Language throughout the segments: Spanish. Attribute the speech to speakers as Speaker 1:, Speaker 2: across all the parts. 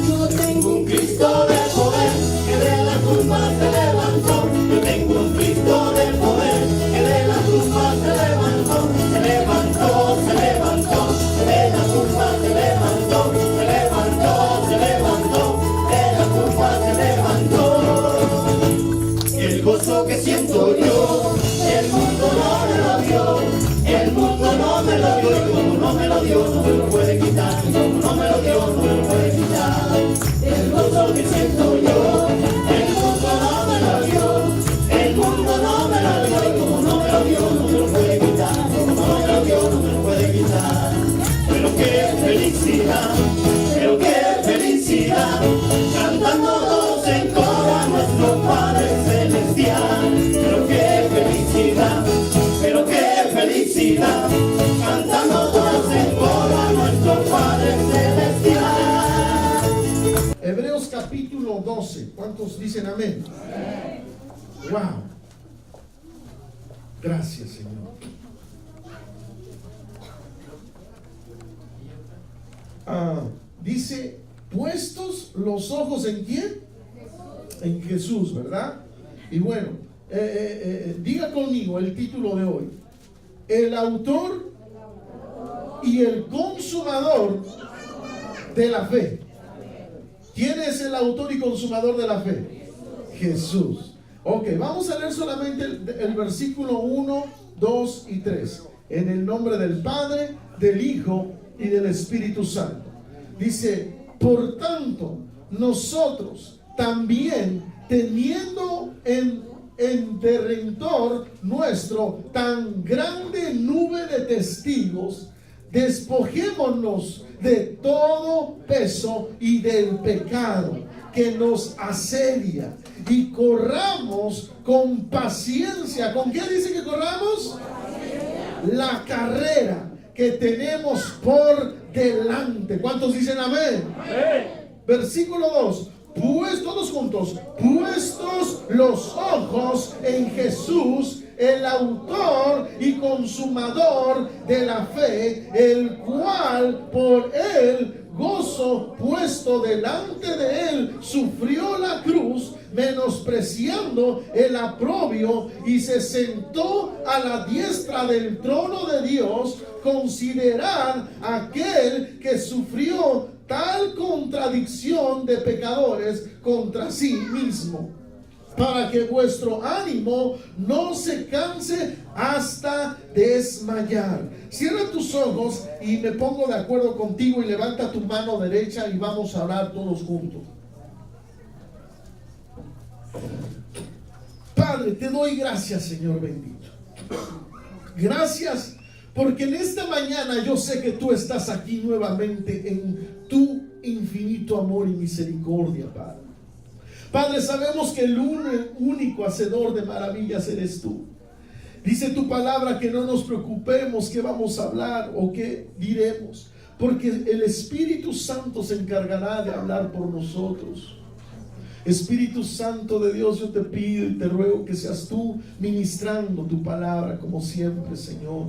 Speaker 1: Yo tengo un Cristo de poder que de la tumba se levantó. Yo tengo un Cristo de poder que de la tumba se levantó. Se levantó, se levantó, de la tumba se levantó. Se levantó, se levantó, de la tumba se levantó. El gozo que siento yo, el mundo no me lo dio. El mundo no me lo dio, y como no me lo dio, no me lo puede quitar. Y como no me lo dio, no me lo puede quitar. El gozo que siento yo, el mundo no me lo dio. El mundo no me lo dio, y como no me lo dio, no me lo puede quitar. Como no me lo dio, no me lo puede quitar. Pero qué felicidad, pero qué felicidad, cantando todos en coro a nuestro Padre Celestial. Pero qué felicidad, pero qué felicidad, cantando todos en coro a nuestro Padre Celestial.
Speaker 2: Hebreos capítulo 12. ¿Cuántos dicen amén? Amén. Wow. Gracias, Señor. Dice, puestos los ojos ¿en quién? En Jesús, ¿verdad? Y bueno, diga conmigo el título de hoy. El autor y el consumador de la fe. ¿Quién es el autor y consumador de la fe? Jesús. Ok, vamos a leer solamente el versículo 1, 2 y 3. En el nombre del Padre, del Hijo y del Espíritu Santo. Dice, por tanto, nosotros también, teniendo en derredor nuestro tan grande nube de testigos, despojémonos de todo peso y del pecado que nos asedia y corramos con paciencia. ¿Con qué dice que corramos? La carrera que tenemos por delante. ¿Cuántos dicen amén? Amén. Versículo 2. Pues todos juntos, puestos los ojos en Jesús, el autor y consumador de la fe, el cual por el gozo puesto delante de él sufrió la cruz, menospreciando el oprobio, y se sentó a la diestra del trono de Dios. Considerad aquel que sufrió tal contradicción de pecadores contra sí mismo, para que vuestro ánimo no se canse hasta desmayar. Cierra tus ojos y me pongo de acuerdo contigo, y levanta tu mano derecha y vamos a orar todos juntos. Padre, te doy gracias, Señor bendito. Gracias porque en esta mañana yo sé que tú estás aquí nuevamente en tu infinito amor y misericordia, Padre. Padre, sabemos que el único hacedor de maravillas eres tú. Dice tu palabra que no nos preocupemos qué vamos a hablar o qué diremos, porque el Espíritu Santo se encargará de hablar por nosotros. Espíritu Santo de Dios, yo te pido y te ruego que seas tú ministrando tu palabra como siempre, Señor.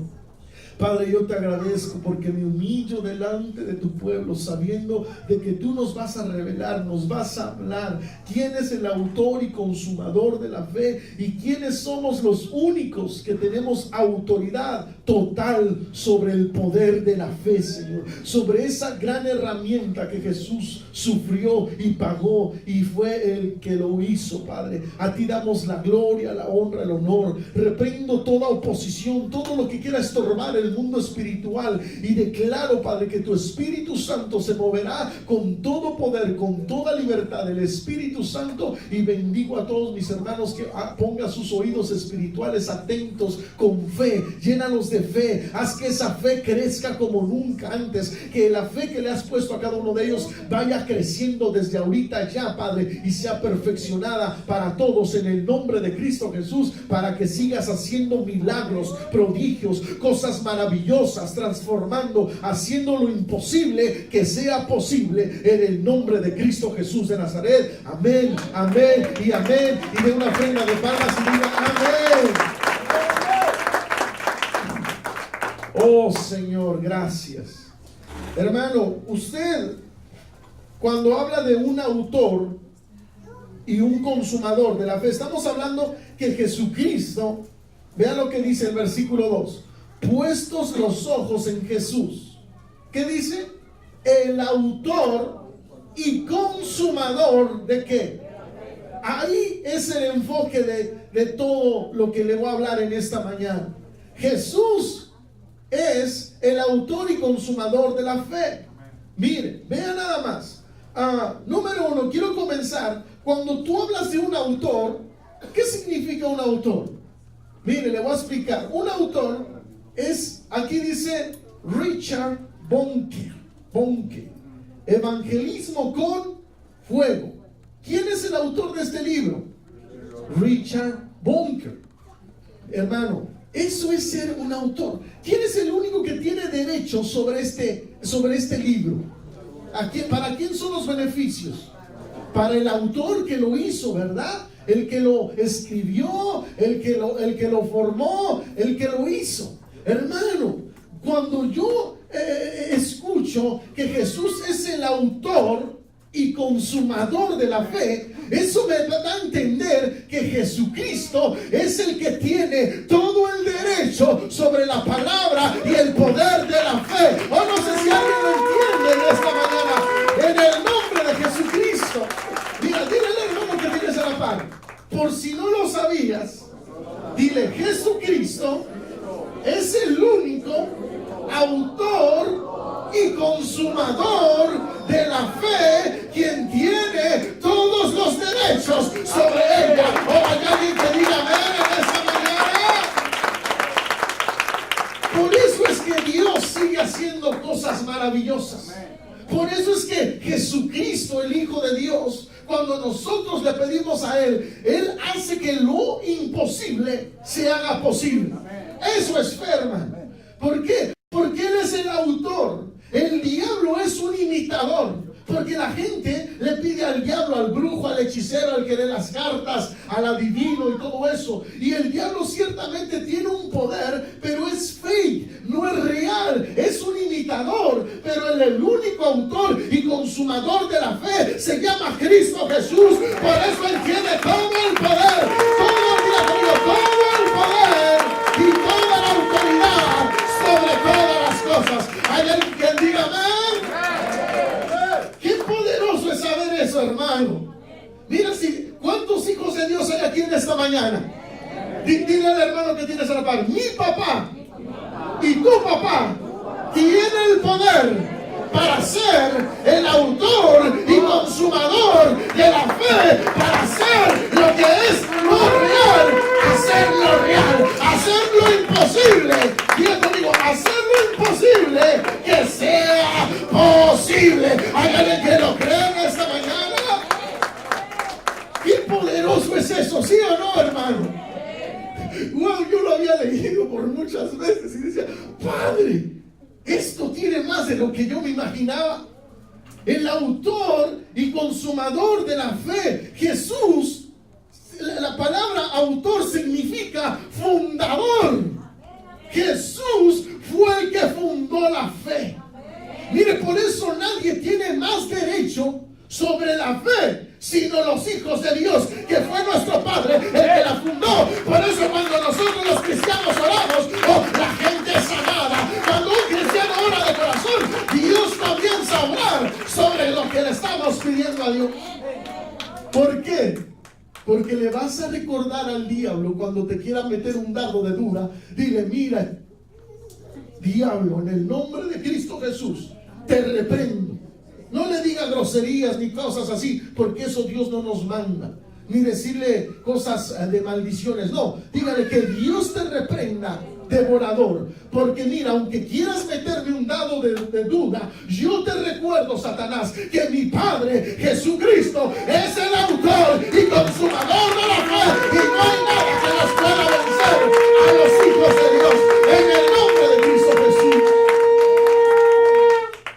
Speaker 2: Padre, yo te agradezco porque me humillo delante de tu pueblo, sabiendo de que tú nos vas a revelar, nos vas a hablar quién es el autor y consumador de la fe, y quiénes somos los únicos que tenemos autoridad total sobre el poder de la fe, Señor, sobre esa gran herramienta que Jesús sufrió y pagó, y fue el que lo hizo. Padre, a ti damos la gloria, la honra, el honor. Reprendo toda oposición, todo lo que quiera estorbar el mundo espiritual, y declaro, Padre, que tu Espíritu Santo se moverá con todo poder, con toda libertad, el Espíritu Santo. Y bendigo a todos mis hermanos que pongan sus oídos espirituales atentos con fe. Llénalos de fe, haz que esa fe crezca como nunca antes, que la fe que le has puesto a cada uno de ellos vaya creciendo desde ahorita ya, Padre, y sea perfeccionada para todos en el nombre de Cristo Jesús, para que sigas haciendo milagros, prodigios, cosas maravillosas, transformando, haciendo lo imposible que sea posible en el nombre de Cristo Jesús de Nazaret. Amén, amén y amén. Y de una ofrenda de palmas y diga amén. Oh Señor, gracias. Hermano, usted cuando habla de un autor y un consumador de la fe, estamos hablando que Jesucristo, vea lo que dice el versículo 2, puestos los ojos en Jesús. ¿Qué dice? El autor y consumador ¿de qué? Ahí es el enfoque de todo lo que le voy a hablar en esta mañana. Jesús es el autor y consumador de la fe. Mire, vea nada más. Número 1, quiero comenzar. Cuando tú hablas de un autor, ¿qué significa un autor? Mire, le voy a explicar. Un autor es, aquí dice Richard Bonke, Evangelismo con Fuego. ¿Quién es el autor de este libro? Richard Bonke. Hermano, eso es ser un autor. ¿Quién es el único que tiene derecho sobre este libro? ¿Para quién son los beneficios? Para el autor que lo hizo, ¿verdad? El que lo escribió, el que lo formó, el que lo hizo. Hermano, cuando yo escucho que Jesús es el autor y consumador de la fe, eso me da a entender que Jesucristo es el que tiene todo el derecho sobre la palabra y el poder de la fe. No sé si alguien lo entiende en esta mañana. En el nombre de Jesucristo. Mira, dile al hermano que tienes a la par, por si no lo sabías, dile: Jesucristo es el único autor y consumador de la fe, quien tiene todos los derechos sobre ella. Hay alguien que diga amén en esta mañana. Por eso es que Dios sigue haciendo cosas maravillosas. Por eso es que Jesucristo, el Hijo de Dios, cuando nosotros le pedimos a Él hace que lo imposible se haga posible. Eso es fe, hermano. ¿Por qué? Porque Él es el autor. El diablo es un imitador. Porque la gente le pide al diablo, al brujo, al hechicero, al que lee las cartas, al adivino y todo eso. Y el diablo ciertamente tiene un poder, pero es fake, no es real, es un imitador. Pero el único autor y consumador de la fe se llama Cristo Jesús. Por eso Él tiene todo el poder, todo el poder y toda la autoridad sobre todas las cosas. Hay alguien que diga amén. Qué poderoso es saber eso, hermano. Mira, ¿cuántos hijos de Dios hay aquí en esta mañana? Dile al hermano que tienes a la par: mi papá y tu papá tienen el poder para ser el autor y consumador de la fe, para hacer lo que es lo real, hacer lo real, hacer lo imposible. Diga conmigo: hacer lo imposible que sea posible. Hay alguien que lo cree en esta mañana. Qué poderoso es eso, ¿sí o no, hermano? Wow, yo lo había leído por muchas veces y decía: Padre, esto tiene más de lo que yo me imaginaba. El autor y consumador de la fe, Jesús. La palabra autor significa fundador. Jesús fue el que fundó la fe. Mire, por eso nadie tiene más derecho sobre la fe sino los hijos de Dios, que fue nuestro Padre el que la fundó. Por eso cuando nosotros los cristianos oramos, la gente es sanada. Cuando un cristiano ora de corazón, Dios comienza a orar sobre lo que le estamos pidiendo a Dios. ¿Por qué? Porque le vas a recordar al diablo cuando te quiera meter un dardo de duda. Dile: mira, diablo, en el nombre de Cristo Jesús te reprendo. No le diga groserías ni cosas así, porque eso Dios no nos manda. Ni decirle cosas de maldiciones. No, dígale que Dios te reprenda, devorador. Porque mira, aunque quieras meterme un dado de duda, yo te recuerdo, Satanás, que mi Padre Jesucristo es el autor y consumador de la fe, y no hay nada que nos pueda vencer a los hijos de Dios, en el nombre de Cristo Jesús.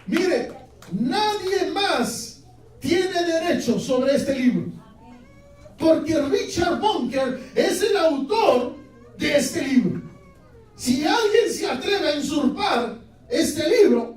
Speaker 2: Mire, nadie más tiene derecho sobre este libro, porque Richard Bonke es el autor de este libro. Si alguien se atreve a usurpar este libro,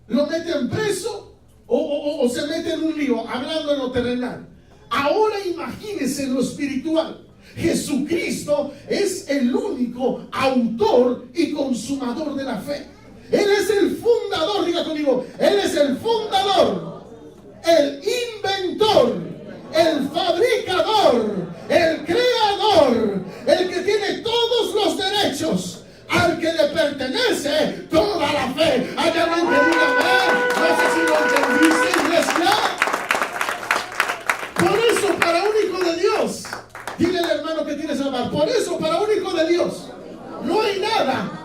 Speaker 2: lo meten preso o se mete en un lío hablando en lo terrenal. Ahora imagínese en lo espiritual. Jesucristo es el único autor y consumador de la fe. Él es el fundador, diga conmigo, Él es el fundador, el inventor, el fabricador, el creador, el que tiene todos los derechos, al que le pertenece toda la fe. Hay alguien que diga amén. No sé si lo entendiste, iglesia. Por eso, para un hijo de Dios, dile al hermano que tienes a la mano, por eso, para un hijo de Dios, no hay nada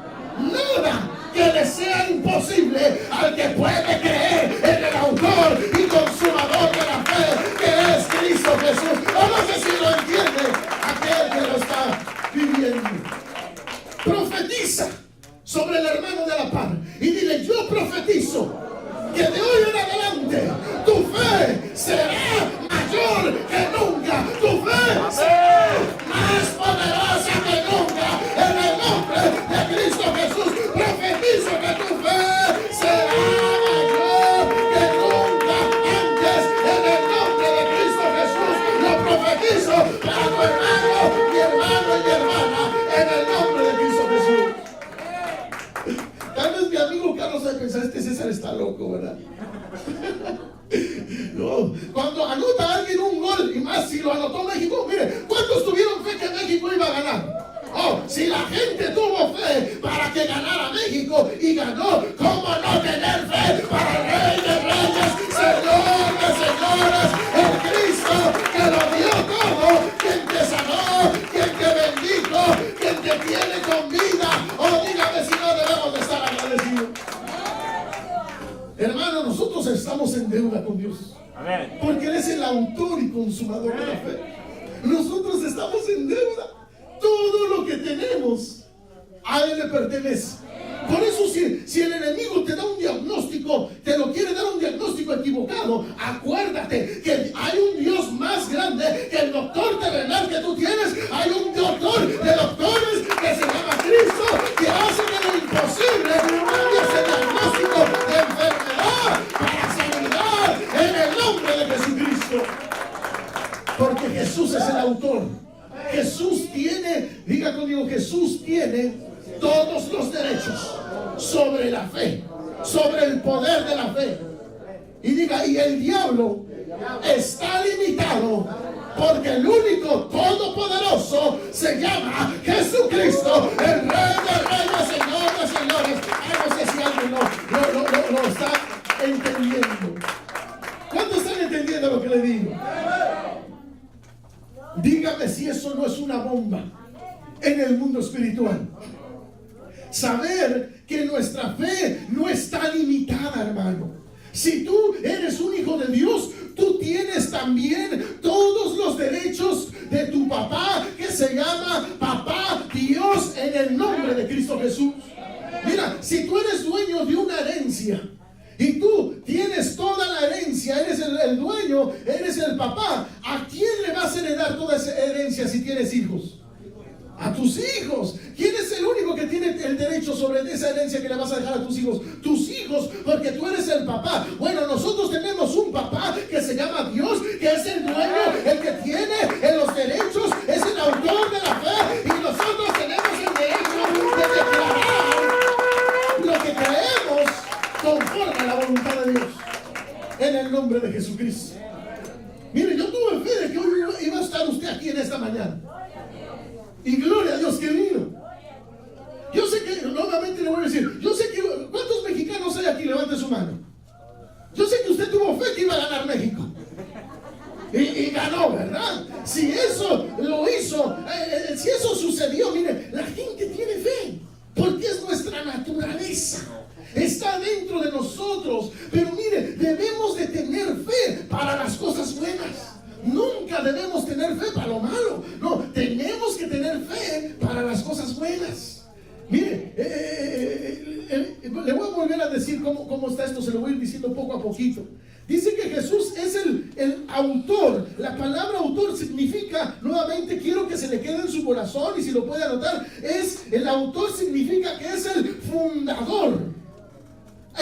Speaker 2: que le sea imposible al que puede creer en el autor y consumador de la fe, que es Cristo Jesús. No sé si lo entiende aquel que lo está viviendo. Profetiza sobre el hermano de la par y dile: yo profetizo que de hoy en adelante tu fe será mayor que nunca, tu fe será más poderosa que nunca, en el nombre de Cristo Jesús. Profetizo que tu fe será mayor que nunca antes, en el nombre de Cristo Jesús. Lo profetizo para tu hermano, mi hermano y mi hermana, en el nombre de Cristo Jesús. Tal vez mi amigo Carlos va a pensar: este César está loco, ¿verdad? No, cuando anota a alguien un gol, y más si lo anotó México, mire, ¿cuántos tuvieron fe que México iba a ganar? Oh, si la gente tuvo fe para que ganara México y ganó, ¿cómo no tener fe para el Rey de Reyes, Señor de Señores, el Cristo que lo dio todo, quien te sanó, quien te bendijo, quien te tiene con vida? Oh, dígame si no debemos de estar agradecidos. Hermano, nosotros estamos en deuda con Dios. Amén. Porque Él es el autor y consumador de la fe. Nosotros estamos en deuda. Todo lo que tenemos a Él le pertenece. Por eso si el enemigo te da un diagnóstico, te lo quiere dar un diagnóstico equivocado, acuérdate que hay un Dios más grande que el doctor terrenal que tú tienes. Hay un doctor de doctores que se llama Cristo, que hace de lo imposible ese diagnóstico de enfermedad para sanidad en el nombre de Jesucristo. Porque Jesús es el autor. Jesús tiene, diga conmigo, Jesús tiene todos los derechos sobre la fe, sobre el poder de la fe. Y diga: y el diablo está limitado porque el único todopoderoso se llama Jesucristo, el Rey de Reyes, Señor de Señores. No sé si alguien lo está entendiendo. ¿Cuántos están entendiendo lo que le digo? Dígame si eso no es una bomba en el mundo espiritual. Saber que nuestra fe no está limitada, hermano. Si tú eres un hijo de Dios, tú tienes también todos los derechos de tu papá, que se llama Papá Dios, en el nombre de Cristo Jesús. Mira, si tú eres dueño de una herencia y tú tienes toda la herencia, eres el dueño, eres el papá, ¿a quién le vas a heredar toda esa herencia si tienes hijos? A tus hijos. ¿Quién es el único que tiene el derecho sobre esa herencia que le vas a dejar a tus hijos? Tus hijos, porque tú eres el papá. Bueno, nosotros tenemos un papá que se llama Dios, que es el dueño, el que tiene los derechos, es el autor de la fe, y nosotros tenemos el derecho de declarar lo que creemos conforme a la voluntad de Dios, en el nombre de Jesucristo. Mire, yo tuve fe de que hoy iba a estar usted aquí en esta mañana. Y gloria a Dios que vino. Yo sé que, nuevamente le voy a decir, yo sé que, ¿cuántos mexicanos hay aquí? Levante su mano. Yo sé que usted tuvo fe que iba a ganar México. Y ganó, ¿verdad? Si eso lo hizo, si eso sucedió, mire, la gente tiene fe, porque es nuestra naturaleza. Está dentro de nosotros. Pero mire, debemos de tener fe para las cosas buenas. Nunca debemos tener fe para lo malo. No, tenemos que tener fe para las cosas buenas. Mire, le voy a volver a decir cómo está esto. Se lo voy a ir diciendo poco a poquito. Dice que Jesús es el autor. La palabra autor significa, nuevamente quiero que se le quede en su corazón y si lo puede anotar, el autor significa que es el fundador,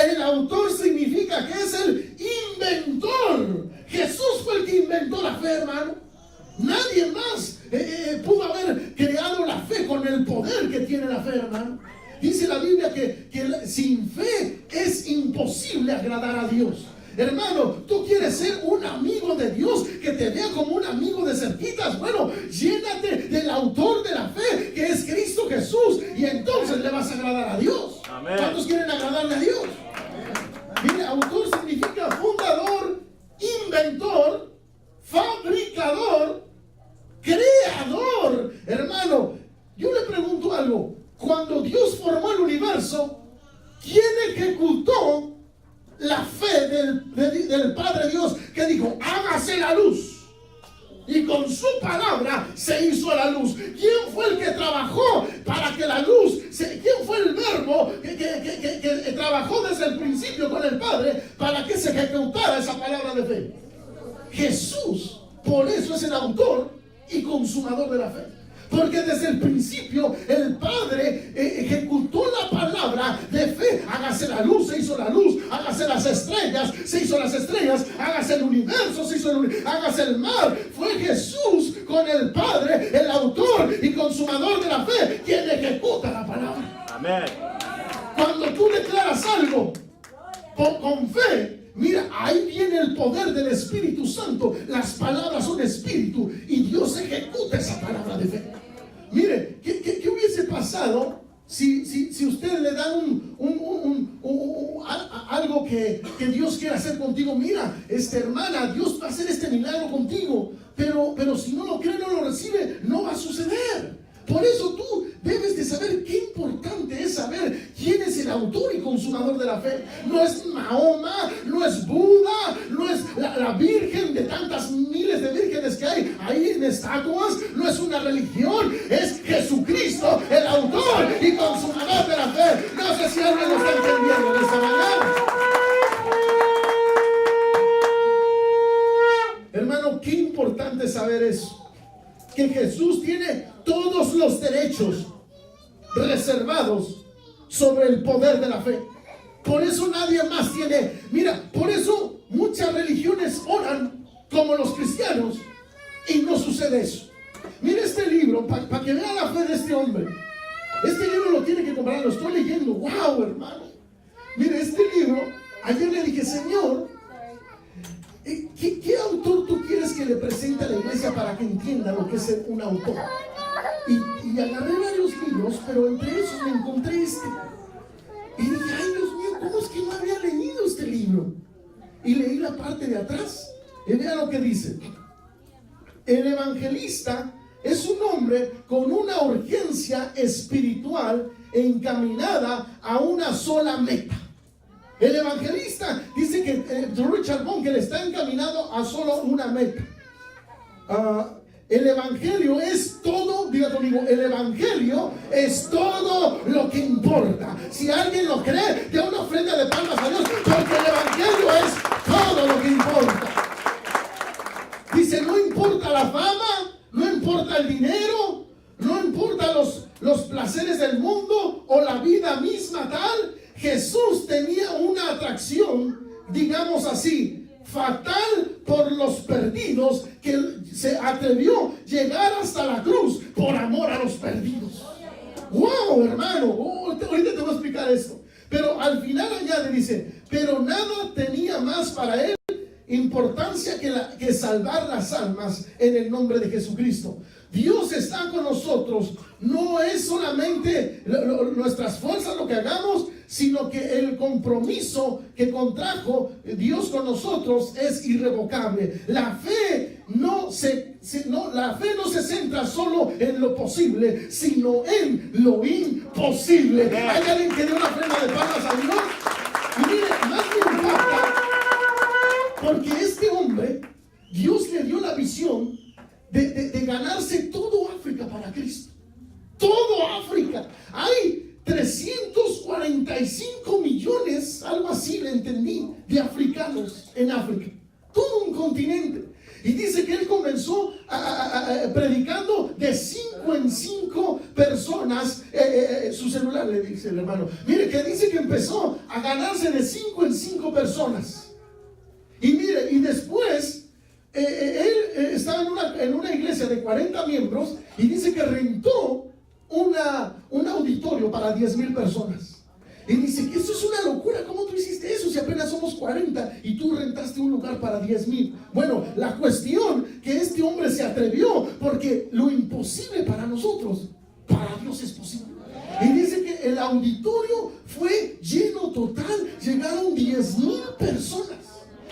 Speaker 2: El autor significa que es el inventor. Jesús fue el que inventó la fe, hermano. Nadie más pudo haber creado la fe con el poder que tiene la fe, hermano. Dice la Biblia que sin fe es imposible agradar a Dios. Hermano, tú quieres ser un amigo de Dios, que te vea como un amigo de cerquitas. Bueno, llénate del autor de la fe, que es Cristo Jesús, y entonces le vas a agradar a Dios.
Speaker 3: Amén.
Speaker 2: ¿Cuántos quieren agradarle a Dios? Mire, autor significa fundador, inventor, fabricador, creador. Hermano, yo le pregunto algo. Cuando Dios formó el universo, ¿quién ejecutó la fe del Padre Dios, que dijo, hágase la luz? Y con su palabra se hizo la luz. ¿Quién fue el que trabajó para que la luz quién fue el verbo que trabajó desde el principio con el Padre para que se ejecutara esa palabra de fe? Jesús. Por eso es el autor y consumador de la fe. Porque desde el principio el Padre ejecutó la palabra de fe. Hágase la luz, se hizo la luz. Hágase las estrellas, se hizo las estrellas. Hágase el universo, se hizo el universo. Hágase el mar. Fue Jesús con el Padre, el autor y consumador de la fe, quien ejecuta la palabra.
Speaker 3: Amén.
Speaker 2: Cuando tú declaras algo con fe, mira, ahí viene el poder del Espíritu Santo. Las palabras son espíritu y Dios ejecuta esa palabra de fe. Mire, ¿qué hubiese pasado si usted le da algo que Dios quiere hacer contigo? Mira, hermana, Dios va a hacer este milagro contigo, pero si no lo cree, no lo recibe, no va a suceder. Por eso tú debes de saber qué importante es saber quién es el autor y consumador de la fe. No es Mahoma, no es Buda, no es la Virgen de tantas miles de vírgenes que hay ahí en estatuas, no es una religión, es Jesucristo, el autor y consumador de la fe. No sé si alguien lo está entendiendo en esta mañana. Hermano, qué importante saber eso. Que Jesús tiene todos los derechos reservados sobre el poder de la fe. Por eso nadie más tiene. Mira, por eso muchas religiones oran como los cristianos y no sucede eso. Mira este libro, para que vea la fe de este hombre. Este libro lo tiene que comprar, lo estoy leyendo. ¡Wow, hermano! Mira, este libro, ayer le dije, Señor, ¿qué autor tú quieres que le presente a la iglesia para que entienda lo que es ser un autor? Y agarré varios libros, pero entre esos me encontré este. Y dije, ay Dios mío, ¿cómo es que no había leído este libro? Y leí la parte de atrás. Y vean lo que dice. El evangelista es un hombre con una urgencia espiritual encaminada a una sola meta. El evangelista dice que Richard Bunker está encaminado a solo una meta. El evangelio es todo, diga conmigo, el evangelio es todo lo que importa. Si alguien lo cree, dé una ofrenda de palmas a Dios, porque el evangelio es todo lo que importa. Dice, no importa la fama, no importa el dinero, no importa los placeres del mundo o la vida misma tal. Jesús tenía una atracción, digamos así, fatal por los perdidos, que se atrevió a llegar hasta la cruz por amor a los perdidos. ¡Wow, hermano! Ahorita te voy a explicar esto. Pero al final añade, dice, pero nada tenía más para él importancia que salvar las almas en el nombre de Jesucristo. Dios está con nosotros. No es solamente nuestras fuerzas lo que hagamos, sino que el compromiso que contrajo Dios con nosotros es irrevocable. La fe no se centra solo en lo posible, sino en lo imposible. ¿Hay alguien que dé una ofrenda de palmas a Dios? Y mire, más me impacta, porque este hombre, Dios le dio la visión de ganarse todo África para Cristo. Todo África. Hay 345 millones, algo así le entendí, de africanos en África. Todo un continente. Y dice que él comenzó predicando de 5 en 5 personas. Su celular, le dice el hermano. Mire, que dice que empezó a ganarse de 5 en 5 personas. Y mire, y después él estaba en una iglesia de 40 miembros y dice que rentó un auditorio para 10,000 personas. Y dice que eso es una locura. ¿Cómo tú hiciste eso si apenas somos 40 y tú rentaste un lugar para 10,000? Bueno, la cuestión que este hombre se atrevió, porque lo imposible para nosotros, para Dios es posible. Y dice que el auditorio fue lleno total, llegaron 10,000 personas.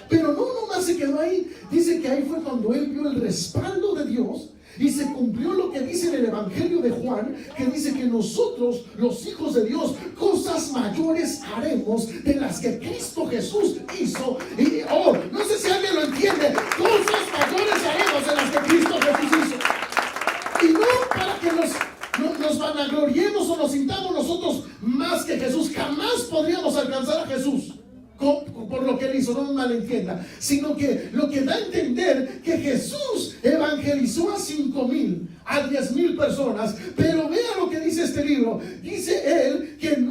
Speaker 2: Pero no nomás se quedó ahí. Dice que ahí fue cuando él vio el respaldo de Dios. Y se cumplió lo que dice en el Evangelio de Juan, que dice que nosotros, los hijos de Dios, cosas mayores haremos de las que Cristo Jesús hizo. Y no sé si alguien lo entiende, cosas mayores haremos de las que Cristo Jesús hizo. Y no para que nos vanagloriemos o nos sintamos nosotros más que Jesús. Jamás podríamos alcanzar a Jesús por lo que él hizo, no me malentienda, sino que lo que da a entender que Jesús evangelizó a 5,000, a 10,000 personas. Pero vea lo que dice este libro. Dice él que en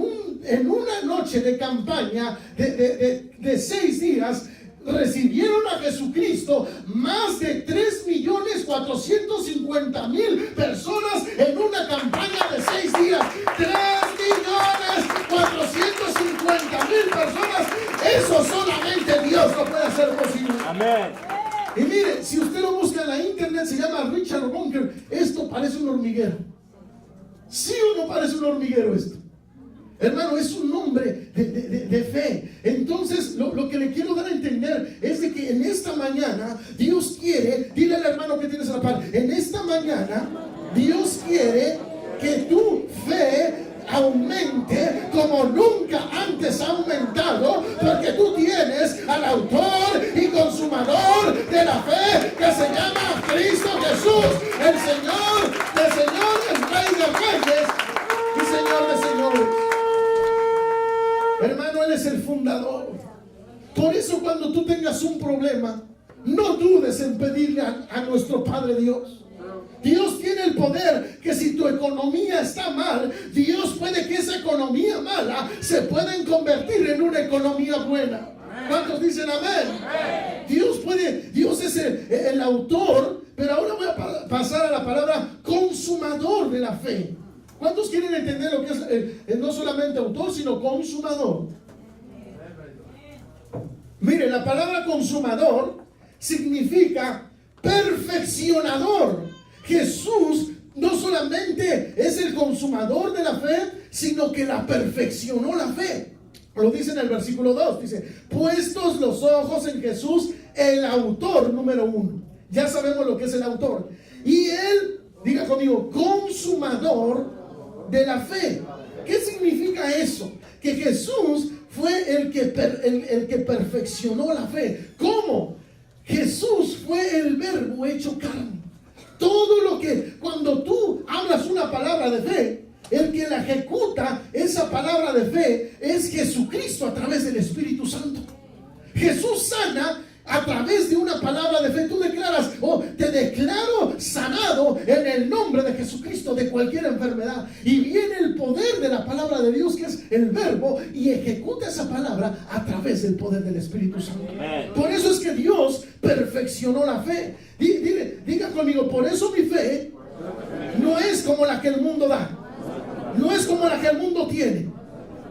Speaker 2: una noche de campaña de 6 días recibieron a Jesucristo más de 3,450,000 personas en una campaña de 6 días. 3,450,000 personas. Eso solamente Dios lo puede hacer posible.
Speaker 3: Amén.
Speaker 2: Y mire, si usted lo busca en la internet, se llama Richard Bunker. Esto parece un hormiguero. ¿Sí o no parece un hormiguero esto? Hermano, es un hombre de fe. Entonces, lo que le quiero dar a entender es de que en esta mañana Dios quiere, dile al hermano que tienes a la par, en esta mañana Dios quiere que tu fe aumente como nunca antes ha aumentado, porque tú tienes al autor y consumador de la fe, que se llama Cristo Jesús, el Señor de señores, Rey de reyes y Señor de señores. Hermano, Él es el fundador. Por eso cuando tú tengas un problema, no dudes en pedirle a nuestro Padre Dios. Dios tiene el poder que si tu economía está mal, Dios puede que esa economía mala se pueda convertir en una economía buena. ¿Cuántos dicen amén? Dios es el autor, pero ahora voy a pasar a la palabra consumador de la fe. ¿Cuántos quieren entender lo que es no solamente autor, sino consumador? Mire, la palabra consumador significa perfeccionador. Jesús no solamente es el consumador de la fe, sino que la perfeccionó la fe. Lo dice en el versículo 2, dice, puestos los ojos en Jesús, el autor número 1. Ya sabemos lo que es el autor. Y él, diga conmigo, consumador de la fe. ¿Qué significa eso? Que Jesús fue el que perfeccionó la fe. ¿Cómo? Jesús fue el verbo hecho carne. Todo lo que, cuando tú hablas una palabra de fe, el que la ejecuta esa palabra de fe es Jesucristo a través del Espíritu Santo. Jesús sana a través de una palabra de fe. Tú declaras, te declaro sanado en el nombre de Jesucristo de cualquier enfermedad. Y viene el poder de la palabra de Dios, que es el verbo, y ejecuta esa palabra a través del poder del Espíritu Santo. Por eso es que Dios perfeccionó la fe. Diga conmigo, por eso mi fe no es como la que el mundo da, no es como la que el mundo tiene,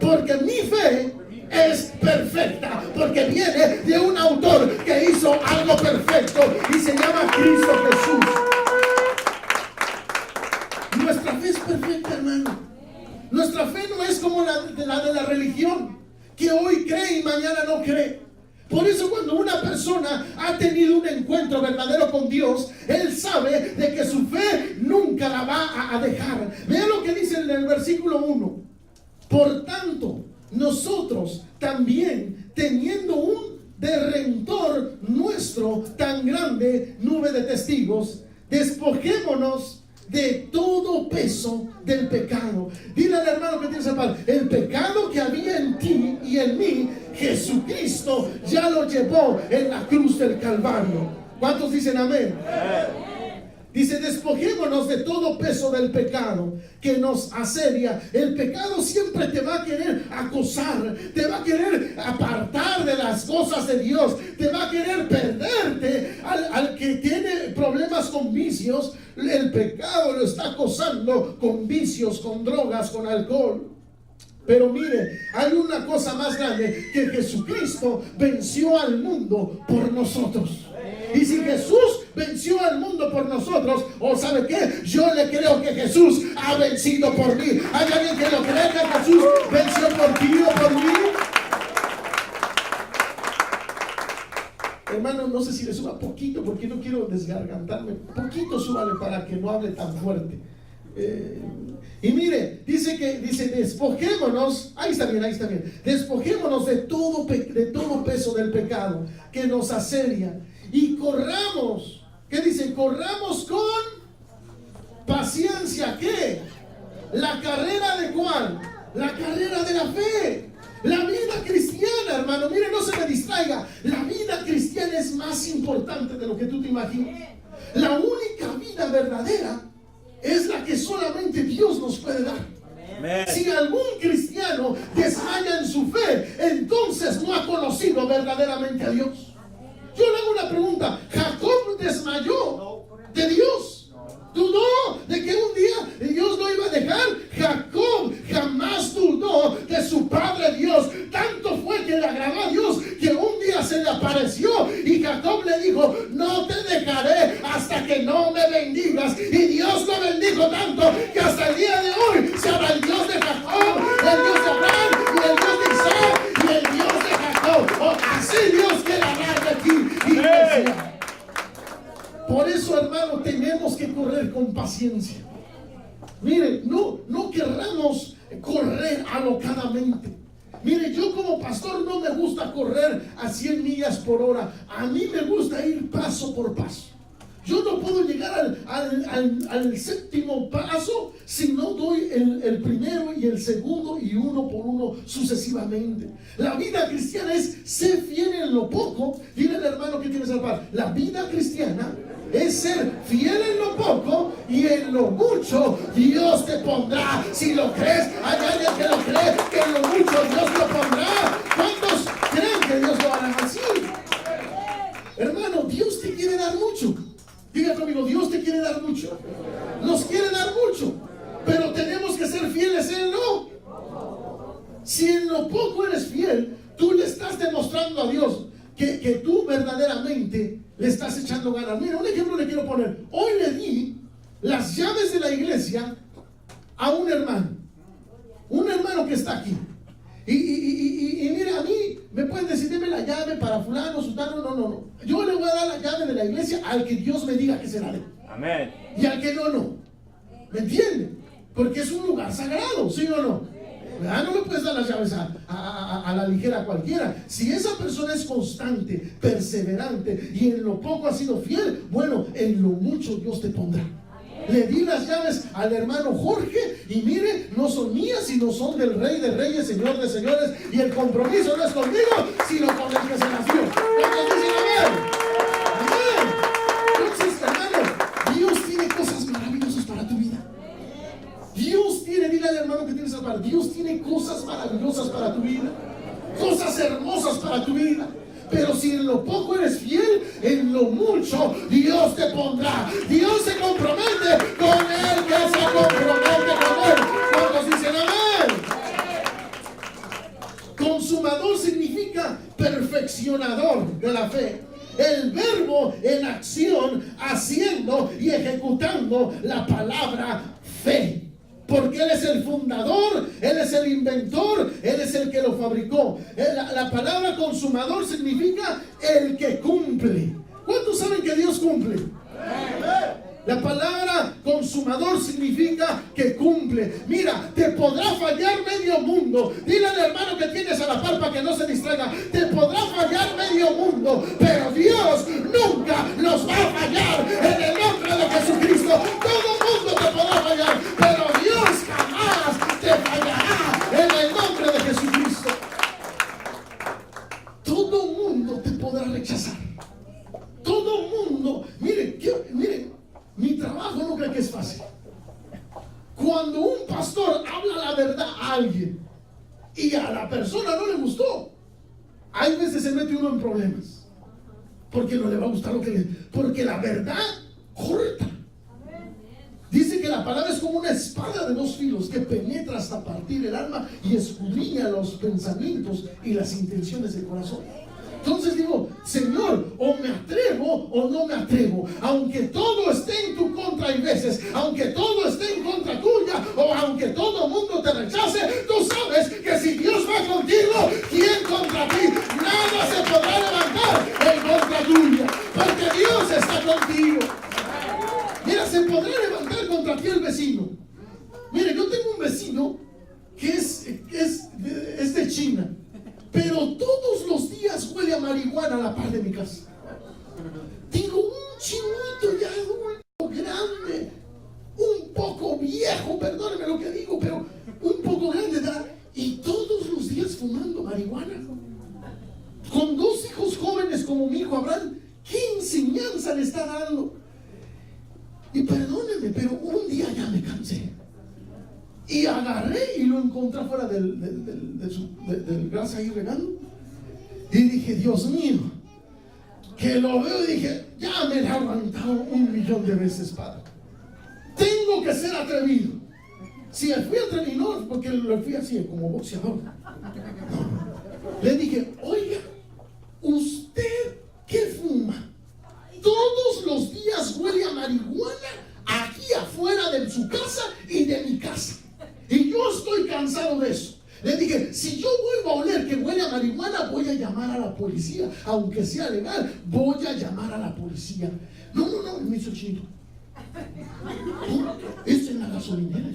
Speaker 2: porque mi fe es perfecta, porque viene de un autor que hizo algo perfecto y se llama Cristo Jesús. Nuestra fe es perfecta, hermano. Nuestra fe no es como la de la religión, que hoy cree y mañana no cree. Por eso cuando una persona ha tenido un encuentro verdadero con Dios, él sabe de que su fe nunca la va a dejar. Vean lo que dice en el versículo 1. Por tanto, nosotros también, teniendo un redentor nuestro tan grande, nube de testigos, despojémonos de todo peso del pecado. Dile al hermano que tienes a paz, el pecado que había en ti y en mí, Jesucristo ya lo llevó en la cruz del Calvario. ¿Cuántos dicen amén? Dice, despojémonos de todo peso del pecado que nos asedia. El pecado siempre te va a querer acosar, te va a querer apartar de las cosas de Dios, te va a querer perderte. Al que tiene problemas con vicios, el pecado lo está acosando con vicios, con drogas, con alcohol. Pero mire, hay una cosa más grande, que Jesucristo venció al mundo por nosotros. Y si Jesús venció al mundo por nosotros, ¿o sabe qué? Yo le creo que Jesús ha vencido por mí. ¿Hay alguien que lo cree, que Jesús venció por ti o por mí? Hermano, no sé si le suba poquito, porque no quiero desgargantarme. Poquito súbale para que no hable tan fuerte. Y mire, dice despojémonos. Ahí está bien. Despojémonos de todo peso del pecado que nos asedia. Y corramos, ¿qué dice? Corramos con paciencia, ¿qué? La carrera de ¿cuál? La carrera de la fe. La vida cristiana, hermano, mire, no se me distraiga. La vida cristiana es más importante de lo que tú te imaginas. La única vida verdadera es la que solamente Dios nos puede dar. Amén. Si algún cristiano desmaya en su fe, entonces no ha conocido verdaderamente a Dios. Yo le hago una pregunta. ¿Jacob desmayó de Dios? ¿Dudó de que un día Dios lo iba a dejar? Jacob jamás dudó de su padre Dios. Tanto fue que le agradó a Dios que un día se le apareció y Jacob le dijo: no te dejaré hasta que no me bendigas. Y Dios lo bendijo tanto que hasta el día de hoy se llama el Dios de Jacob, el Dios de Abraham y el Dios de Isaac y el Dios de Jacob. Así Dios quiere hablar de ti, iglesia. Por eso, hermano, tenemos que correr con paciencia. Mire, no querramos correr alocadamente. Mire, yo como pastor no me gusta correr a 100 millas por hora. A mí me gusta ir paso por paso. Yo no puedo llegar al séptimo paso si no doy el primero y el segundo y uno por uno sucesivamente. La vida cristiana es ser fiel en lo poco. Dile al hermano que tienes al par. La vida cristiana es ser fiel en lo poco y en lo mucho Dios te pondrá. Si lo crees, hay alguien que lo cree, que en lo mucho Dios te pondrá. ¿Cuántos creen que Dios lo hará así? Hermano, Dios te quiere dar mucho. Diga conmigo, Dios te quiere dar mucho. Nos quiere dar mucho, pero tenemos que ser fieles en lo. Si en lo poco eres fiel, tú le estás demostrando a Dios que tú verdaderamente le estás echando ganas. Mira, un ejemplo le quiero poner. Hoy le di las llaves de la iglesia a un hermano que está aquí. Y mira, a mí me pueden decir: deme la llave para fulano, sultano. No. Yo le voy a dar la llave de la iglesia al que Dios me diga que se la dé. Amén. Y al que no. ¿Me entienden? Porque es un lugar sagrado, ¿sí o no? ¿Verdad? No le puedes dar las llaves a la ligera a cualquiera. Si esa persona es constante, perseverante y en lo poco ha sido fiel, bueno, en lo mucho Dios te pondrá. Le di las llaves al hermano Jorge y mire, no son mías, sino son del Rey de Reyes, Señor de Señores, y el compromiso no es conmigo, sino con el que se las dio. ¿Cuántos dicen amén? Amén. Entonces, hermano, Dios tiene cosas maravillosas para tu vida. Dios tiene, dile al hermano que tienes al par, Dios tiene cosas maravillosas para tu vida, cosas hermosas para tu vida. Pero si en lo poco eres fiel, en lo mucho Dios te pondrá. Dios se compromete con el que se compromete con él. ¿Cuántos dicen amén? Consumador significa perfeccionador de la fe. El verbo en acción, haciendo y ejecutando la palabra fe. Porque Él es el fundador, Él es el inventor, Él es el que lo fabricó. La palabra consumador significa el que cumple. ¿Cuántos saben que Dios cumple? La palabra consumador significa que cumple. Mira, te podrá fallar medio mundo. Dile al hermano que tienes a la par para que no se distraiga. Te podrá fallar medio mundo, pero Dios nunca los va a fallar. En el nombre de Jesucristo, todo mundo te podrá fallar, pero Dios jamás te fallará. En el nombre de Jesucristo. Todo mundo te podrá rechazar. Todo mundo la persona no le gustó. Hay veces se mete uno en problemas porque no le va a gustar lo que le... Porque la verdad corta. Dice que la palabra es como una espada de dos filos que penetra hasta partir el alma y escudriña los pensamientos y las intenciones del corazón. Entonces digo, Señor, o me atrevo o no me atrevo. Aunque todo esté en tu contra, hay veces, aunque todo esté en contra tuya, o aunque todo mundo te rechace, tú sabes que si Dios va contigo, ¿quién contra ti? Nada se podrá levantar en contra tuya, porque Dios está contigo. Mira, se podrá levantar contra ti el vecino. Mire, yo tengo un vecino que es de China, pero todos los días huele a marihuana a la par de mi casa. Tengo un chinito ya adulto, grande, un poco viejo, perdóneme lo que digo, pero un poco grande de edad, y todos los días fumando marihuana. Con dos hijos jóvenes como mi hijo Abraham, ¿qué enseñanza le está dando? Y perdóneme, pero un día ya me cansé. Y agarré y lo encontré fuera del gas ahí regando. Y dije, Dios mío, que lo veo y dije, ya me la he aguantado 1,000,000 de veces, Padre. Tengo que ser atrevido. Si fui atrevido, porque lo fui así, como boxeador. Le dije, oiga, ¿usted qué fuma? Todos los días huele a marihuana aquí afuera de su casa y de mi casa. Y yo estoy cansado de eso. Le dije, si yo vuelvo a oler que huele a marihuana, voy a llamar a la policía. Aunque sea legal, voy a llamar a la policía. No, me hizo chinito. Es en la gasolinera.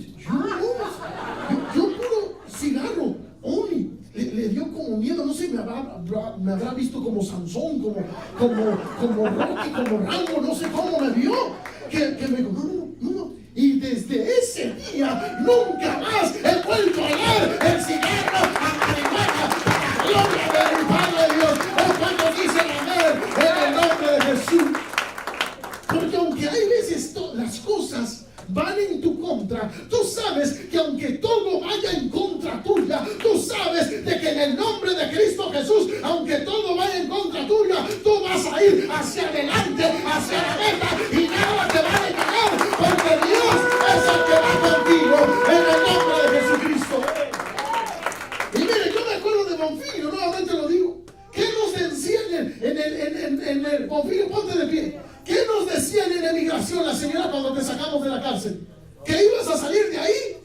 Speaker 2: Yo puro cigarro, only. Le dio como miedo, no sé, me habrá visto como Sansón, como Rocky, como Rambo, no sé cómo me vio. Que me dijo, no. Y desde ese día nunca más he vuelto a oler el cigarro a marihuana. Para la gloria del Padre Dios, es cuando dice amén en el nombre de Jesús. Porque aunque hay veces las cosas van en tu contra, tú sabes que aunque todo vaya en contra tuya, tú sabes de que en el nombre de Cristo Jesús, aunque todo vaya en contra tuya, tú vas a ir hacia adelante, hacia la meta, y nada te va a detener, porque Dios es el que va contigo en el nombre de Jesucristo. Y mire, yo me acuerdo de Bonfilio, nuevamente lo digo. ¿Qué nos decían en el Bonfilio? Ponte de pie. ¿Qué nos decían en la emigración la señora cuando te sacamos de la cárcel? ¿Que ibas a salir de ahí?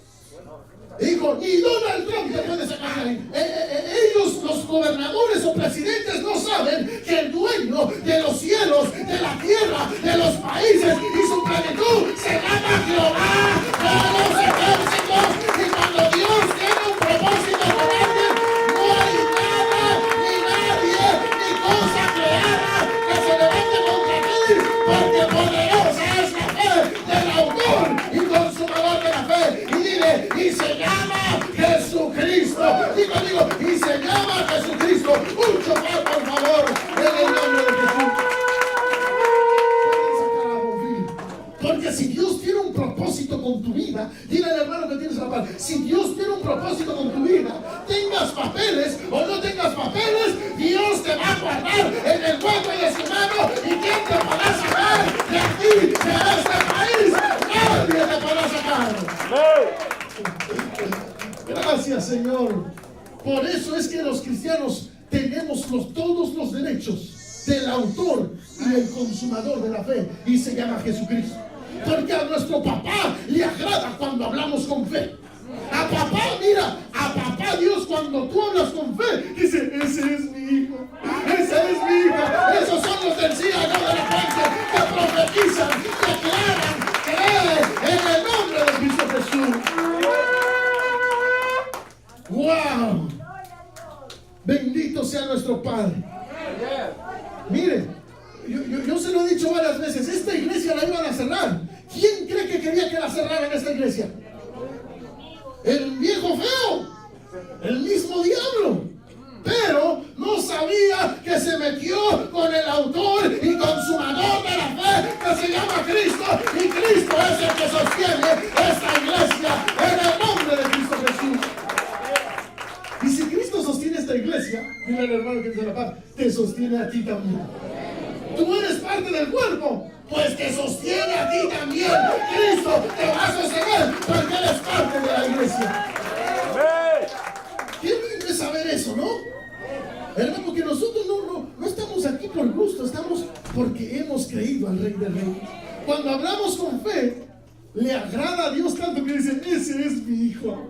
Speaker 2: Dijo, ni Donald Trump te puede sacar de ahí. Ellos, los gobernadores o presidentes, no saben que el dueño de los cielos, de la tierra, de los países y su plenitud se llama Jehová de los ejércitos. Y cuando Dios tiene un propósito con alguien, no hay nada, ni nadie, ni cosa creada que se levante contra ti, porque poderosa es la fe del autor y consumador de la fe. Y dile, y se llama Jesucristo. Digo, y se llama Jesucristo. Un chofer, por favor, en el nombre de Jesús. Porque si Dios tiene un propósito con tu vida, dile al hermano que tienes la paz, si Dios tiene un propósito con tu vida, tengas papeles o no tengas papeles, Dios te va a guardar en el hueco de su mano. ¿Y quién te podrá sacar de aquí, de este país? Nadie te podrá sacar. Gracias, Señor. Por eso es que los cristianos tenemos todos los derechos del autor y el consumador de la fe, y se llama Jesucristo. Porque a nuestro papá le agrada cuando hablamos con fe. A papá, mira, a papá Dios, cuando tú hablas con fe, dice, ese es mi hijo, esa es mi hija. Esos son los del cielo, no de la gente, que profetizan, declaran, creen en el nombre de Cristo Jesús. ¡Wow! Bendito sea nuestro Padre. Mire, yo se lo he dicho varias veces, esta iglesia la iban a cerrar. ¿Quién cree que quería que la cerraran esta iglesia? El viejo feo, el mismo diablo. Pero no sabía que se metió con el autor y consumador de la fe, que se llama Cristo, y Cristo es el que sostiene esta iglesia en el nombre de Cristo Jesús. Y si Cristo Cristo sostiene esta iglesia, dile al hermano que te la paz, te sostiene a ti también. Tú eres parte del cuerpo, pues te sostiene a ti también. Cristo te va a sostener porque eres parte de la iglesia. Qué lindo es saber eso, ¿no? Hermano, que nosotros no estamos aquí por gusto, estamos porque hemos creído al Rey de Reyes. Cuando hablamos con fe, le agrada a Dios tanto que dice, ese es mi hijo.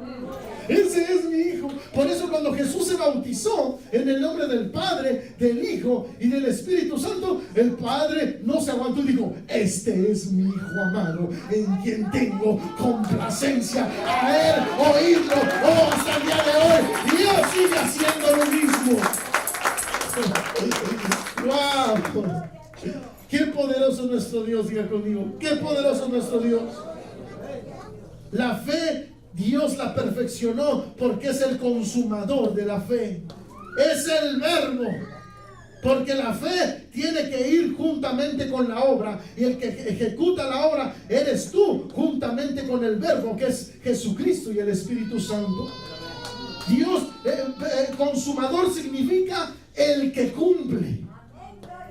Speaker 2: Ese es mi hijo. Por eso cuando Jesús se bautizó en el nombre del Padre, del Hijo y del Espíritu Santo, el Padre no se aguantó y dijo, este es mi hijo amado, en quien tengo complacencia. A él oírlo. Oh, hasta el día de hoy Dios sigue haciendo lo mismo. Wow. Qué poderoso nuestro Dios, diga conmigo. Qué poderoso nuestro Dios. La fe Dios la perfeccionó porque es el consumador de la fe. Es el verbo. Porque la fe tiene que ir juntamente con la obra. Y el que ejecuta la obra eres tú, juntamente con el verbo, que es Jesucristo y el Espíritu Santo. Dios, consumador significa el que cumple.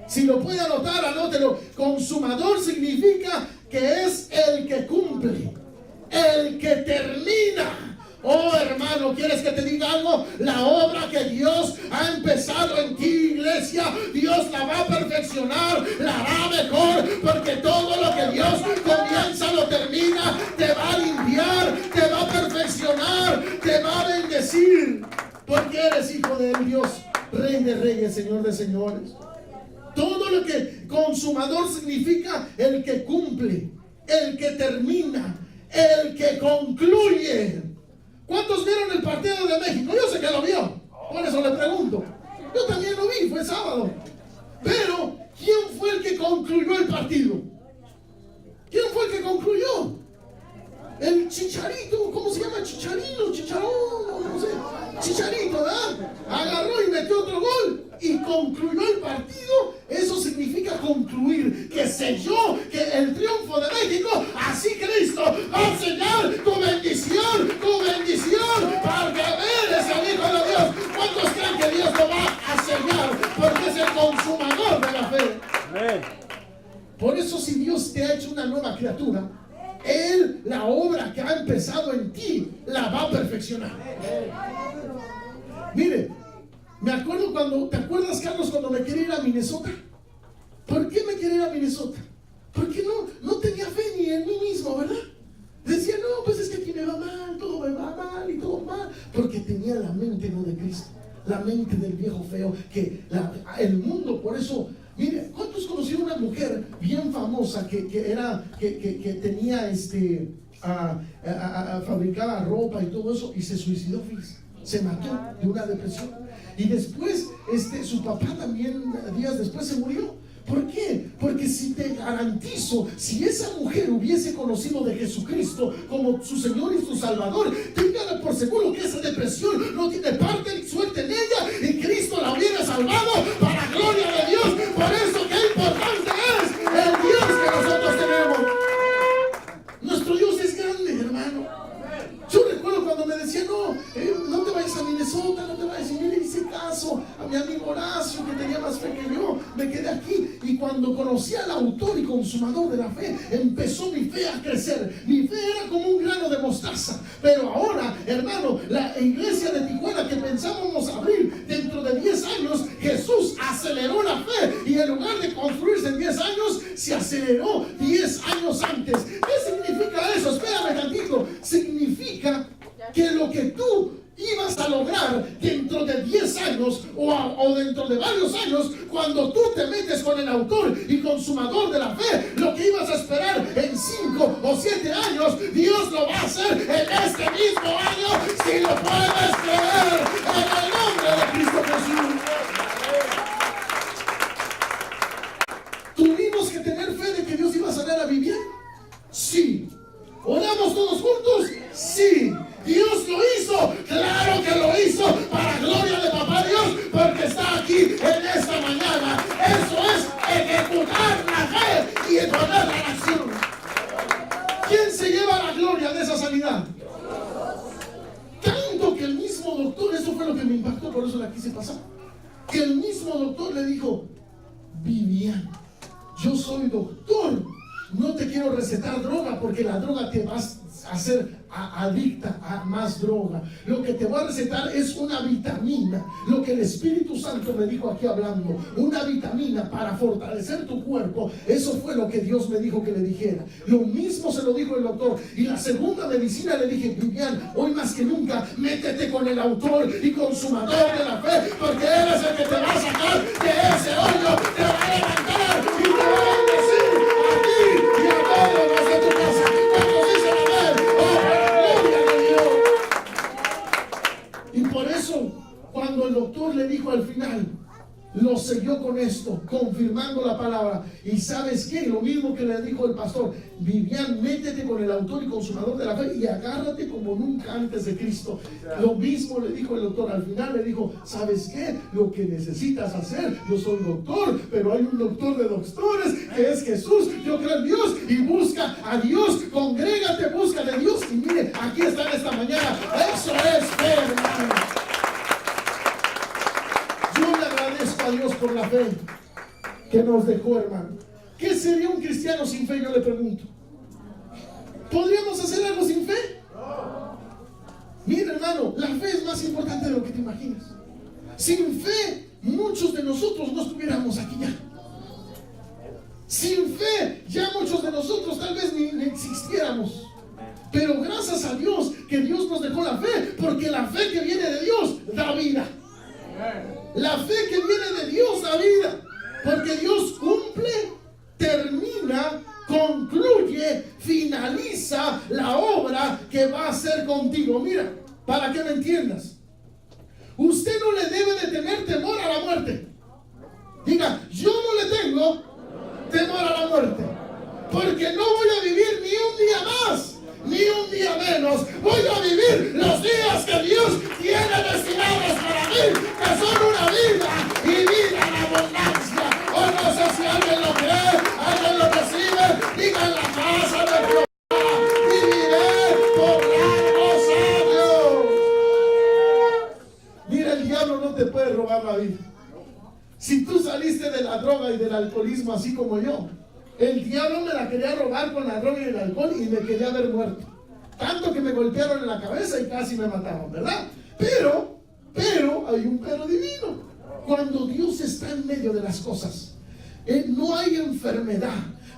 Speaker 2: Si lo puede anotar, anótelo. Consumador significa que es el que cumple, el que termina. Oh, hermano, ¿quieres que te diga algo? La obra que Dios ha empezado en ti, iglesia, Dios la va a perfeccionar, la hará mejor, porque todo lo que Dios comienza lo termina. Te va a limpiar, te va a perfeccionar, te va a bendecir, porque eres hijo de Dios, Rey de Reyes, Señor de Señores. Todo lo que consumador significa el que cumple, el que termina, el que concluye. ¿Cuántos vieron el partido de México? Yo sé que lo vio, por eso le pregunto. Yo también lo vi, fue sábado. Pero, ¿quién fue el que concluyó el partido? ¿Quién fue el que concluyó? El Chicharito, ¿cómo se llama? Chicharino, Chicharón, no sé. Chicharito, ¿verdad? Agarró y metió otro gol y concluyó el partido. Eso significa concluir, que selló que el triunfo de México. Así Cristo va a sellar tu bendición, porque eres el Hijo de Dios. ¿Cuántos creen que Dios lo va a sellar? Porque es el consumador de la fe. Por eso, si Dios te ha hecho una nueva criatura, Él, la obra que ha empezado en ti, la va a perfeccionar. Mire, me acuerdo cuando, ¿te acuerdas, Carlos, cuando me quería ir a Minnesota? ¿Por qué me quería ir a Minnesota? Porque no tenía fe ni en mí mismo, ¿verdad? Decía, no, pues es que aquí me va mal, todo me va mal y todo mal. Porque tenía la mente no de Cristo, la mente del viejo feo, que el mundo, por eso. Mire, ¿cuántos conocieron una mujer bien famosa que tenía fabricaba ropa y todo eso y se suicidó, fíjese? Se mató de una depresión. Y después, su papá también, días después, se murió. ¿Por qué? Porque si te garantizo, si esa mujer hubiese conocido de Jesucristo como su Señor y su Salvador, téngale por seguro que esa depresión no tiene parte ni suerte en ella, y Cristo la hubiera salvado para gloria de Dios. Por eso, qué importante es el Dios que nosotros tenemos. Nuestro Dios es grande, hermano. Yo recuerdo cuando me decía, no te vayas a Minnesota, no te vayas. Y yo le hice caso a mi amigo Horacio, que tenía más fe que yo. Me quedé aquí. Y cuando conocí al autor y consumador de la fe, empezó mi fe a crecer. Mi fe era como un grano de mostaza. Pero ahora, hermano, la iglesia de Tijuana que pensábamos abrir dentro de 10 años, Jesús aceleró la fe. Y en lugar de construirse en 10 años, se aceleró 10 años antes. ¿Qué significa eso? Espérame tantito. Significa que lo que tú ibas a lograr dentro de 10 años o dentro de varios años, cuando tú te metes con el autor y consumador de la fe, lo que ibas a esperar en 5 o 7 años, Dios lo va a hacer en este mismo año, si lo puedes creer, en el nombre de Cristo Jesús. ¿Tuvimos que tener fe de que Dios iba a sanar a Vivian? Sí. ¿Oramos todos juntos? Sí. ¿Dios lo hizo? Claro que lo hizo, para gloria de Papá Dios, porque está aquí en esta mañana. Eso es ejecutar la fe y poner la acción. ¿Quién se lleva la gloria de esa sanidad? Tanto que el mismo doctor, eso fue lo que me por eso la quise pasar. Que el mismo doctor le dijo: Vivian, yo soy doctor, no te quiero recetar droga porque la droga te va a hacer adicta a más droga. Lo que te voy a recetar es una vitamina, lo que el Espíritu Santo me dijo aquí hablando, una vitamina para fortalecer tu cuerpo. Eso fue lo que Dios me dijo que le dijera. Lo mismo se lo dijo el doctor. Y la segunda medicina le dije: Vivian, hoy más que nunca, métete con el autor y consumador de la fe, porque Él es el que te va a sacar de ese hoyo, te va a levantar y te va a bendecir a ti y a todos los de tu casa. Cuando dicen amén, gloria a Dios. Y por eso, cuando el doctor le dijo al final, lo selló con esto, confirmando la palabra. Y ¿sabes qué? Lo mismo que le dijo el pastor: Vivian, métete con el autor y consumador de la fe y agárrate como nunca antes de Cristo. Lo mismo le dijo el doctor. Al final le dijo: ¿sabes qué? Lo que necesitas hacer, yo soy doctor, pero hay un doctor de doctores que es Jesús. Yo creo en Dios y busca a Dios. Congrégate, busca de Dios. Y mire, aquí están esta mañana. Eso es fe, hermano. Yo le agradezco a Dios por la fe que nos dejó, hermano. ¿Qué sería un cristiano sin fe? Yo le pregunto. ¿Podríamos hacer algo sin fe? Mira, hermano, la fe es más importante de lo que te imaginas. Sin fe, muchos de nosotros no estuviéramos aquí ya. Sin fe, ya muchos de nosotros tal vez ni existiéramos. Pero gracias a Dios que Dios nos dejó la fe, porque la fe que viene de Dios da vida. La fe que viene de Dios da vida, porque Dios cumple, termina, concluye, finaliza la obra que va a hacer contigo. Mira, para que me entiendas, usted no le debe de tener temor a la muerte. Diga: yo no le tengo temor a la muerte, porque no voy a vivir ni un día más, ni un día menos. Voy a vivir los días que Dios tiene destinados para mí, que son una vida y vida en abundancia. O no sé si alguien lo cree, alguien lo recibe. Diga: en la casa de Jehová viviré por largos años. Mira, el diablo no te puede robar la vida. Si tú saliste de la droga y del alcoholismo así como yo, el diablo me la quería robar con la droga y el alcohol y me quería ver muerto. Tanto que me golpearon en la cabeza y casi me mataron, ¿verdad? Pero hay un pero divino. Cuando Dios está en medio de las cosas, no hay enfermedad,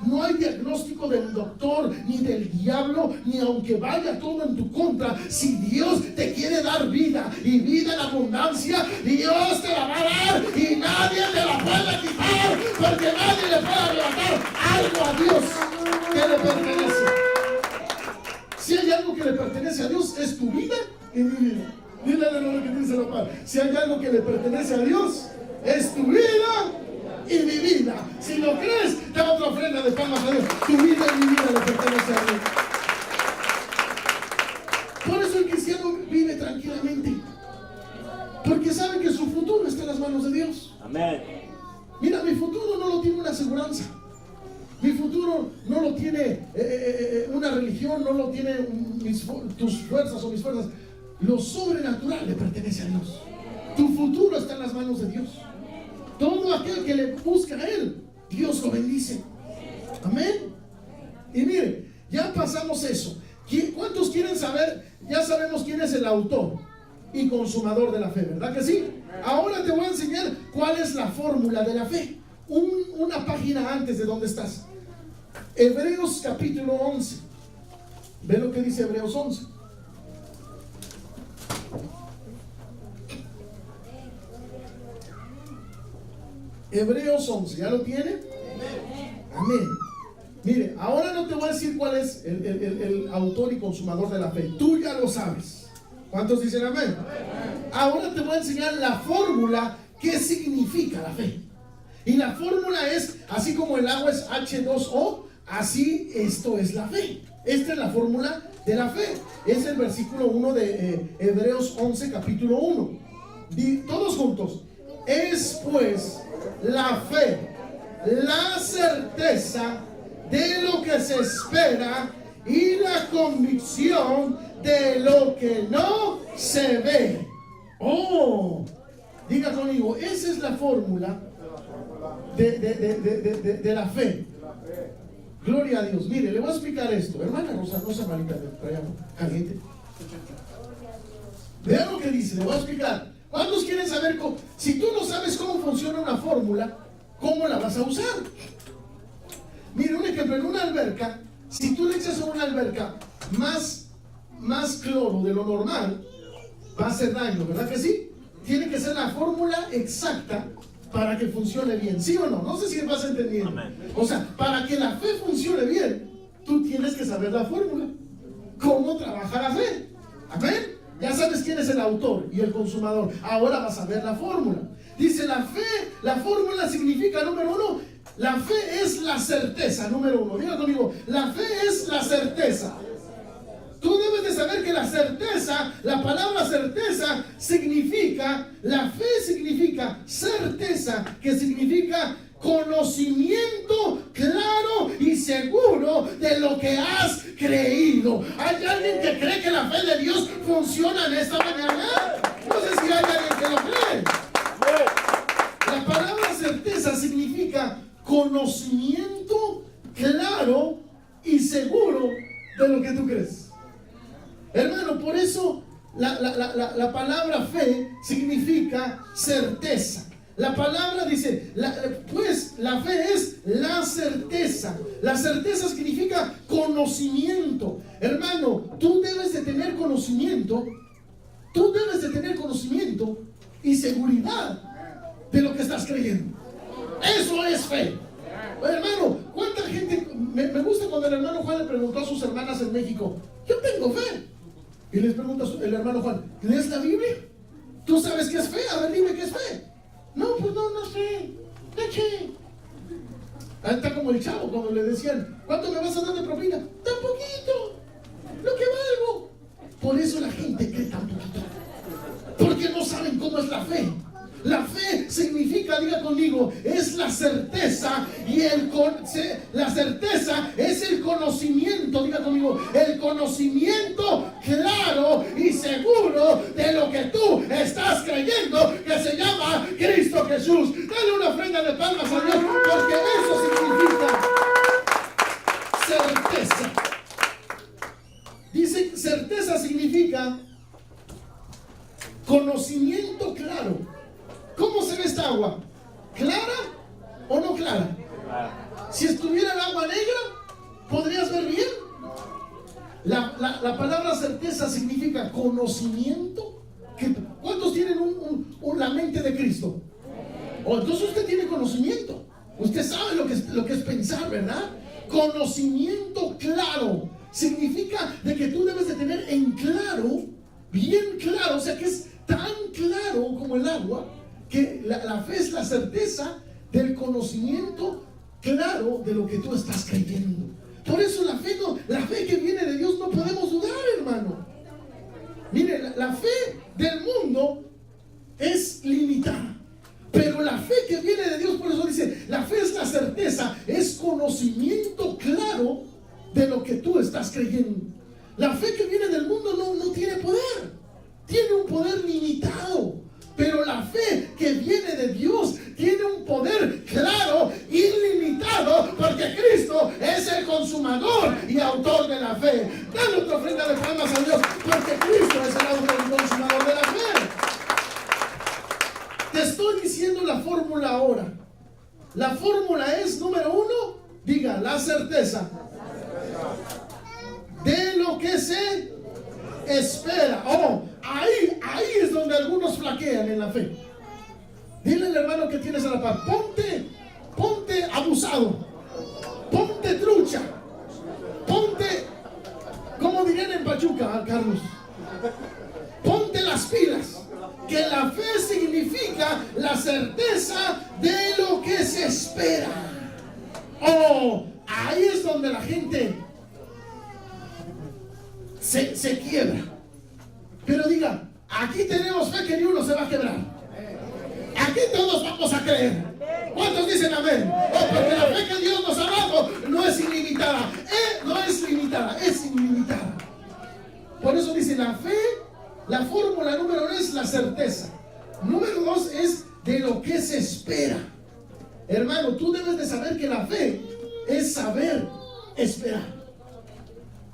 Speaker 2: no hay diagnóstico del doctor ni del diablo, ni aunque vaya todo en tu contra. Si Dios te quiere dar vida y vida en abundancia, Dios te la va a dar y nadie te la puede quitar, porque nadie le puede arrebatar algo a Dios que le pertenece. Si hay algo que le pertenece a Dios, es tu vida y mi vida. Dile lo que dice la palabra. Si hay algo que le pertenece a Dios, es tu vida y mi vida. Si lo crees, da otra ofrenda de palmas a Dios. Tu vida y mi vida le pertenece a Dios. Por eso el cristiano vive tranquilamente, porque sabe que su futuro está en las manos de Dios.
Speaker 3: Amén.
Speaker 2: Mira, mi futuro no lo tiene una aseguranza. Mi futuro no lo tiene una religión, no lo tiene tus fuerzas o mis fuerzas. Lo sobrenatural le pertenece a Dios. Tu futuro está en las manos de Dios. Todo aquel que le busca a Él, Dios lo bendice. Amén. Y mire, ya pasamos eso. ¿Cuántos quieren saber? Ya sabemos quién es el autor y consumador de la fe, ¿verdad que sí? Ahora te voy a enseñar cuál es la fórmula de la fe. Una página antes de donde estás. Hebreos capítulo 11. Ve lo que dice Hebreos 11. Hebreos 11, ¿ya lo tiene? Amén. Mire, ahora no te voy a decir cuál es el autor y consumador de la fe. Tú ya lo sabes. ¿Cuántos dicen amén? Ahora te voy a enseñar la fórmula. ¿Qué significa la fe? Y la fórmula es, así como el agua es H2O, así esto es la fe. Esta es la fórmula de la fe. Es el versículo 1 de Hebreos 11, capítulo 1. Todos juntos. Es pues la fe, la certeza de lo que se espera y la convicción de lo que no se ve. Oh, Diga conmigo, esa es la fórmula de la fe. Gloria a Dios. Mire, le voy a explicar esto. Hermana Rosa, no se malita, traigamos caliente. Vean lo que dice, le voy a explicar. ¿Cuántos quieren saber cómo? Si tú no sabes cómo funciona una fórmula, ¿cómo la vas a usar? Mire, un ejemplo, en una alberca, si tú le echas a una alberca más cloro de lo normal, va a hacer daño, ¿verdad que sí? Tiene que ser la fórmula exacta para que funcione bien, ¿sí o no? No sé si me vas entendiendo. Amén. O sea, para que la fe funcione bien, tú tienes que saber la fórmula. ¿Cómo trabaja la fe? Amén. Ya sabes quién es el autor y el consumador. Ahora vas a ver la fórmula. Dice la fe, la fórmula significa, número uno, la fe es la certeza, número uno. Diga conmigo, la fe es la certeza. Tú debes de saber que la certeza, la palabra certeza significa, la fe significa certeza, que significa conocimiento claro y seguro de lo que has creído. ¿Hay alguien que cree que la fe de Dios funciona en esta mañana? No sé si hay alguien que lo cree. La palabra certeza significa conocimiento claro y seguro de lo que tú crees. Hermano, por eso la palabra fe significa certeza. La palabra dice, pues la fe es la certeza. La certeza significa conocimiento. Hermano, tú debes de tener conocimiento. Tú debes de tener conocimiento y seguridad de lo que estás creyendo. Eso es fe. Hermano, ¿cuánta gente? Me gusta cuando el hermano Juan le preguntó a sus hermanas en México, yo tengo fe. Y les pregunta el hermano Juan, ¿lees la Biblia? ¿Tú sabes qué es fe? A ver, dime qué es fe. No, pues no sé. ¿De qué? Ahí está como el chavo cuando le decían, ¿cuánto me vas a dar de propina? Tan poquito, lo que valgo. Por eso la gente cree tan poquito, porque no saben cómo es la fe. La fe significa, diga conmigo, es la certeza y la certeza es el conocimiento, diga conmigo, el conocimiento claro y seguro de lo que tú estás creyendo, que se llama Cristo Jesús. Dale una ofrenda de palmas a Dios, porque eso significa certeza. Dice, certeza significa conocimiento claro. ¿Cómo se ve esta agua? ¿Clara o no clara? Si estuviera el agua negra, ¿podrías ver bien? La palabra certeza significa conocimiento. ¿Cuántos tienen la mente de Cristo? Entonces usted tiene conocimiento. Usted sabe lo que es pensar, ¿verdad? Conocimiento claro. Significa de que tú debes de tener en claro, bien claro, o sea que es tan claro como el agua, que la fe es la certeza del conocimiento claro de lo que tú estás creyendo. Por eso la fe que viene de Dios no podemos dudar, hermano. Mire, la fe del mundo es limitada, pero la fe que viene de Dios, por eso dice, la fe es la certeza, es conocimiento claro de lo que tú estás creyendo. La fe que viene del mundo no tiene poder, tiene un poder limitado. Pero la fe que viene de Dios tiene un poder claro, ilimitado, porque Cristo es el consumador y autor de la fe. Dale otra ofrenda de palmas a Dios, porque Cristo es el autor y consumador de la fe. Te estoy diciendo la fórmula ahora. La fórmula es, número uno, diga, la certeza de lo que se espera. Ahí es donde algunos flaquean en la fe. Dile al hermano que tienes a la par, ponte abusado, ponte trucha, ponte, como dirían en Pachuca, Carlos, ponte las pilas, que la fe significa la certeza de lo que se espera. Ahí es donde la gente se quiebra. Pero diga, aquí tenemos fe que ni uno se va a quebrar. Aquí todos vamos a creer. ¿Cuántos dicen amén? Porque la fe que Dios nos ha dado no es ilimitada. No es limitada, es ilimitada. Por eso dice la fe, la fórmula número uno es la certeza. Número 2 es de lo que se espera. Hermano, tú debes de saber que la fe es saber esperar.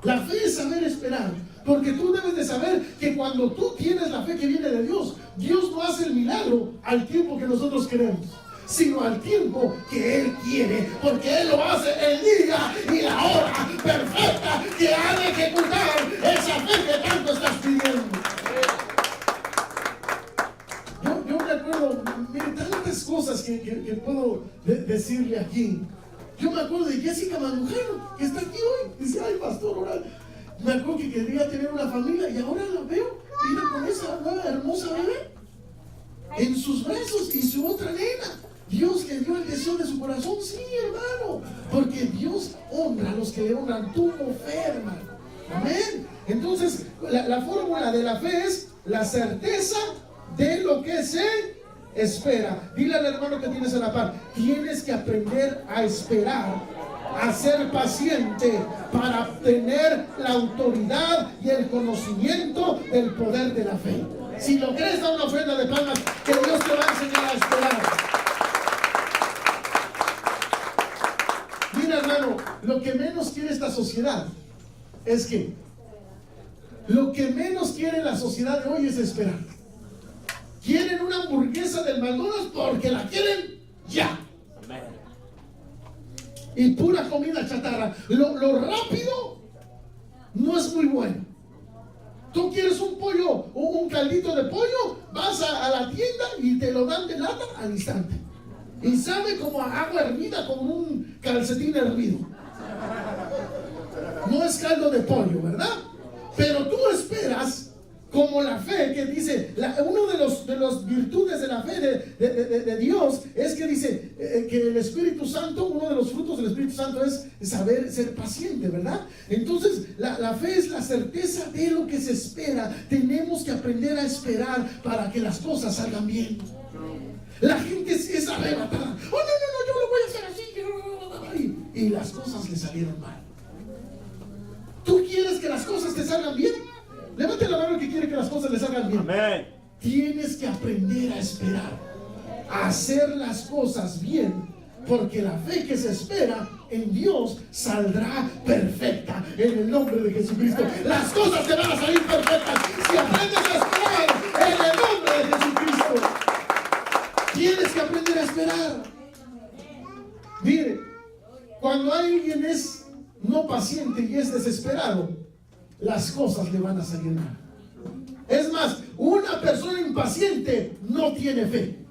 Speaker 2: La fe es saber esperar. Porque tú debes de saber que cuando tú tienes la fe que viene de Dios, Dios no hace el milagro al tiempo que nosotros queremos, sino al tiempo que Él quiere, porque Él lo hace el día y la hora perfecta que ha de ejecutar esa fe que tanto estás pidiendo. Yo me acuerdo, mire, tantas cosas que puedo decirle aquí. Yo me acuerdo de Jessica Mandujano, que está aquí hoy. Dice, ay, pastor, ahora me acuerdo que quería tener una familia y ahora la veo, mira, con esa nueva hermosa bebé en sus brazos y su otra nena. Dios le dio el deseo de su corazón, sí, hermano, porque Dios honra a los que le honran. Tuvo fe, hermano. Amén. Entonces, la fórmula de la fe es la certeza de lo que se espera. Dile al hermano que tienes a la par, tienes que aprender a esperar, a ser paciente para obtener la autoridad y el conocimiento del poder de la fe. Si lo crees, da una ofrenda de palmas, que Dios te va a enseñar a esperar. Mira, hermano, lo que menos quiere esta sociedad es que lo que menos quiere la sociedad de hoy es esperar. Quieren una hamburguesa del McDonald's porque la quieren ya. Y pura comida chatarra. Lo rápido no es muy bueno. Tú quieres un pollo o un caldito de pollo, vas a la tienda y te lo dan de lata al instante. Y sabe como a agua hervida, como un calcetín hervido. No es caldo de pollo, ¿verdad? Pero tú esperas, como la fe que dice, uno de las virtudes de la fe de Dios es que dice que el Espíritu Santo, uno de los frutos del Espíritu Santo es saber ser paciente, ¿verdad? Entonces la fe es la certeza de lo que se espera. Tenemos que aprender a esperar para que las cosas salgan bien. La gente es arrebatada. Oh, no, yo lo voy a hacer así. Y las cosas le salieron mal. ¿Tú quieres que las cosas te salgan bien? Levante la mano que quiere que las cosas le salgan bien.
Speaker 3: Amén.
Speaker 2: Tienes que aprender a esperar, a hacer las cosas bien, porque la fe que se espera en Dios saldrá perfecta en el nombre de Jesucristo. Las cosas te van a salir perfectas si aprendes a esperar en el nombre de Jesucristo. Tienes que aprender a esperar. Mire, cuando alguien es no paciente y es desesperado, las cosas le van a salir mal. Es más, una persona impaciente no tiene fe.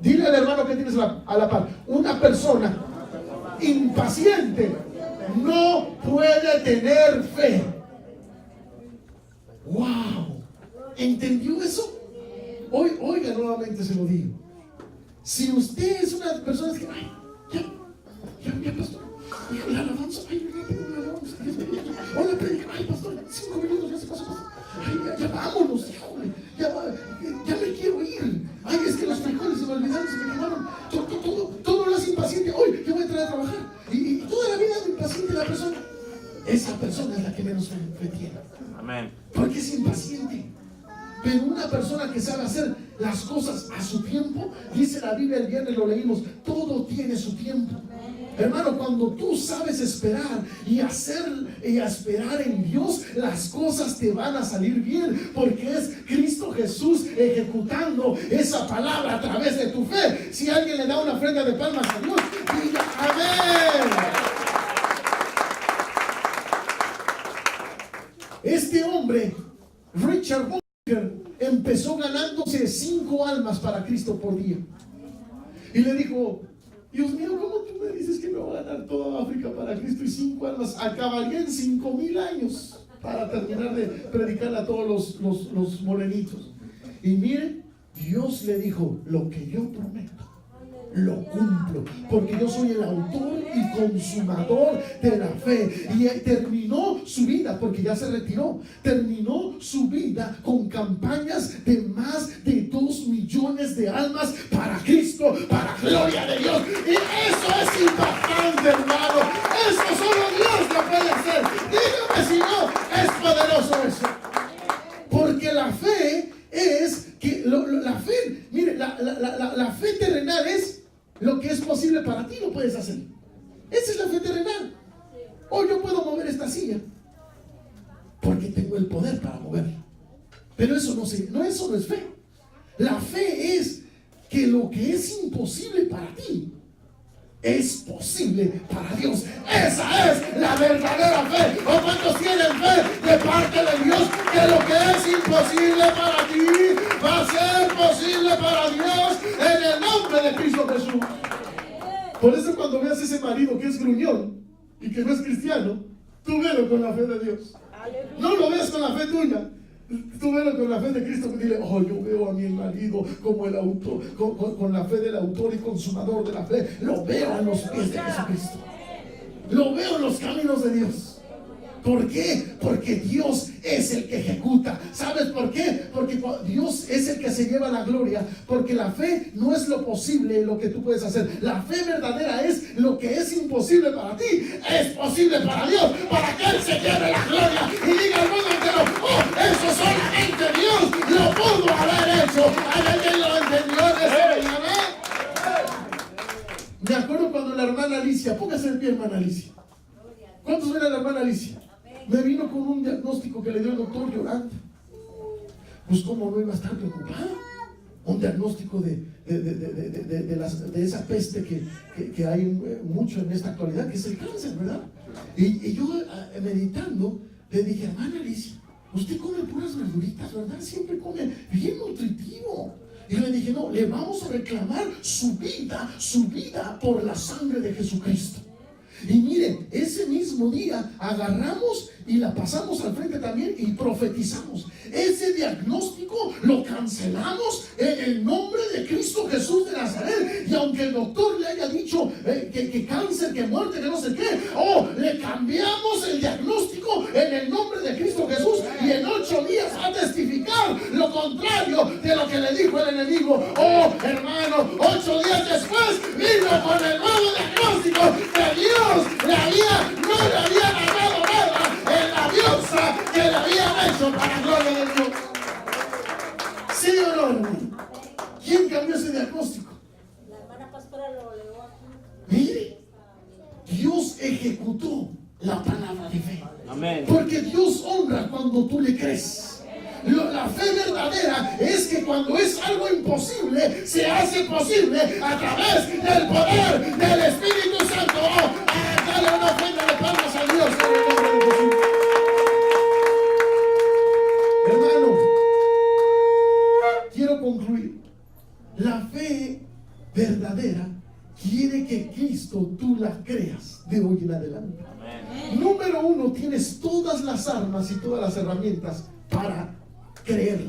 Speaker 2: Dile al hermano que tienes a la par, una persona impaciente no puede tener fe. ¡Wow! ¿Entendió eso? Oiga, nuevamente se lo digo. Si usted es una persona que, ay, ya, pastor, la alabanza, ay, la alabanza, hola, predica, ay, pastor, 5 minutos, ya se pasó, ay, ya vámonos, híjole, ya me quiero ir, ay, es que los frijoles se me olvidaron, se me quemaron, todo lo hace impaciente, hoy yo voy a entrar a trabajar, y toda la vida es impaciente la persona. Esa persona es la que menos fe tiene.
Speaker 3: Amén.
Speaker 2: Porque es impaciente. Pero una persona que sabe hacer las cosas a su tiempo, dice la Biblia, el viernes lo leímos, todo tiene su tiempo. Hermano, cuando tú sabes esperar y esperar en Dios, las cosas te van a salir bien, porque es Cristo Jesús ejecutando esa palabra a través de tu fe. Si alguien le da una ofrenda de palmas a Dios, diga amén. Este hombre, Richard Bunker, empezó ganándose 5 almas para Cristo por día. Y le dijo, Dios mío, ¿cómo tú me dices que me voy a ganar toda África para Cristo y 5 almas? Acabaría en 5,000 años para terminar de predicarle a todos los morenitos. Y miren, Dios le dijo, lo que yo prometo, lo cumplo, porque yo soy el autor y consumador de la fe. Y terminó su vida, porque ya se retiró, terminó su vida con campañas de más de 2 millones de almas para Cristo, para gloria de Dios. Y eso es impactante, hermano. Eso solo Dios lo puede hacer. Dígame si no es poderoso eso. Porque la fe es que la fe la fe terrenal es lo que es posible para ti, lo puedes hacer. Esa es la fe terrenal. Hoy yo puedo mover esta silla porque tengo el poder para moverla. Pero eso no es fe. La fe es que lo que es imposible para ti es posible para Dios. Esa es la verdadera fe. ¿O cuántos tienen fe de parte de Dios que lo que es imposible para ti va a ser posible para Dios en el nombre de Cristo Jesús? Por eso cuando veas ese marido que es gruñón y que no es cristiano, tú velo con la fe de Dios. No lo ves con la fe tuya. Tú velo con la fe de Cristo, que dile, oh, yo veo a mi marido como el autor, con la fe del autor y consumador de la fe. Lo veo en los pies de Jesucristo. Lo veo en los caminos de Dios. ¿Por qué? Porque Dios es el que ejecuta. ¿Sabes por qué? Porque Dios es el que se lleva la gloria. Porque la fe no es lo posible, lo que tú puedes hacer. La fe verdadera es lo que es imposible para ti, es posible para Dios, para que Él se lleve la gloria y diga al mundo entero, oh, eso solamente Dios lo pudo haber hecho. ¿Alguien lo entendió en esta mañana? Me acuerdo cuando la hermana Alicia, póngase en pie, hermana Alicia. ¿Cuántos ven a la hermana Alicia? Me vino con un diagnóstico que le dio el doctor llorando. Pues cómo no iba a estar preocupada. Un diagnóstico de esa peste que hay mucho en esta actualidad, que es el cáncer, ¿verdad? Y yo meditando le dije, hermana Alicia, usted come puras verduritas, ¿verdad? Siempre come bien nutritivo. Y le dije, no, le vamos a reclamar su vida por la sangre de Jesucristo. Y miren, ese mismo día agarramos y la pasamos al frente también y profetizamos. Ese diagnóstico lo cancelamos en el nombre de Cristo Jesús de Nazaret. Y aunque el doctor le haya dicho que cáncer, que muerte, que no sé qué, le cambiamos el diagnóstico en el nombre de Cristo Jesús. Y en 8 días va a testificar lo contrario de lo que le dijo el enemigo. Oh, hermano, 8 días después vino con el nuevo diagnóstico que Dios no le había ganado nada en la biopsia que le habían hecho para la gloria de Dios. ¿Sí o no, hermano? ¿Quién cambió ese diagnóstico?
Speaker 3: La hermana pastora lo leyó aquí.
Speaker 2: Mire, Dios ejecutó la palabra de fe.
Speaker 4: Amén.
Speaker 2: Porque Dios honra cuando tú le crees. La fe verdadera es que cuando es algo imposible, se hace posible a través del poder del Espíritu Santo. Dale una ofrenda de palmas a Dios en el nombre de Jesús. Hermano, quiero concluir. La fe verdadera quiere que Cristo tú la creas de hoy en adelante.
Speaker 4: Amén.
Speaker 2: Número 1, tienes todas las armas y todas las herramientas para creer.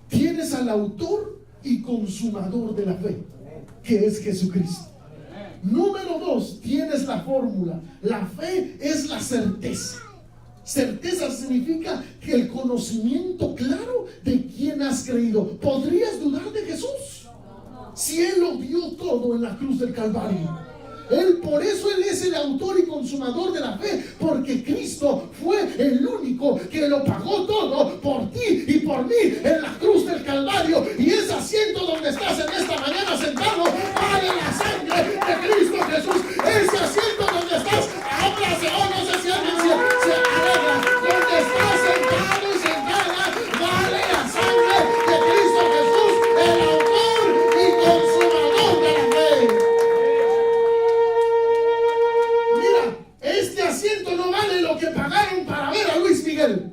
Speaker 2: Tienes al autor y consumador de la fe, que es Jesucristo. Número 2, tienes la fórmula. La fe es la certeza. Certeza significa que el conocimiento claro de quién has creído. ¿Podrías dudar de Jesús? Si Él lo dio todo en la cruz del Calvario. Por eso Él es el autor y consumador de la fe, porque Cristo fue el único que lo pagó todo por ti y por mí en la cruz del Calvario. Y ese asiento donde estás en esta mañana sentado vale la sangre de Cristo Jesús. Ese asiento donde estás, ábrase, no sé si alguien se alegra, donde estás sentado y sentada, vale la sangre de Cristo Jesús, el autor y consumador de la fe. Este asiento no vale lo que pagaron para ver a Luis Miguel.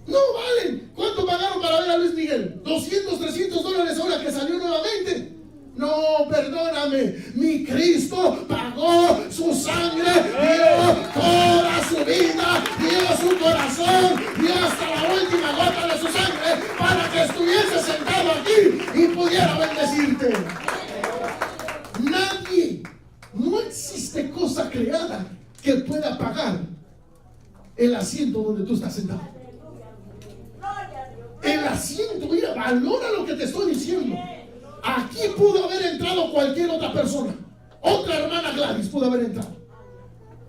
Speaker 2: No valen. ¿Cuánto pagaron para ver a Luis Miguel? $200, $300 ahora que salió nuevamente. No, perdóname. Mi Cristo pagó su sangre, dio toda su vida, dio su corazón, dio hasta la última gota de su sangre para que estuviese sentado aquí y pudiera bendecirte. No existe cosa creada que pueda pagar el asiento donde tú estás sentado. El asiento, mira, valora lo que te estoy diciendo. Aquí pudo haber entrado cualquier otra persona. Otra hermana Gladys pudo haber entrado.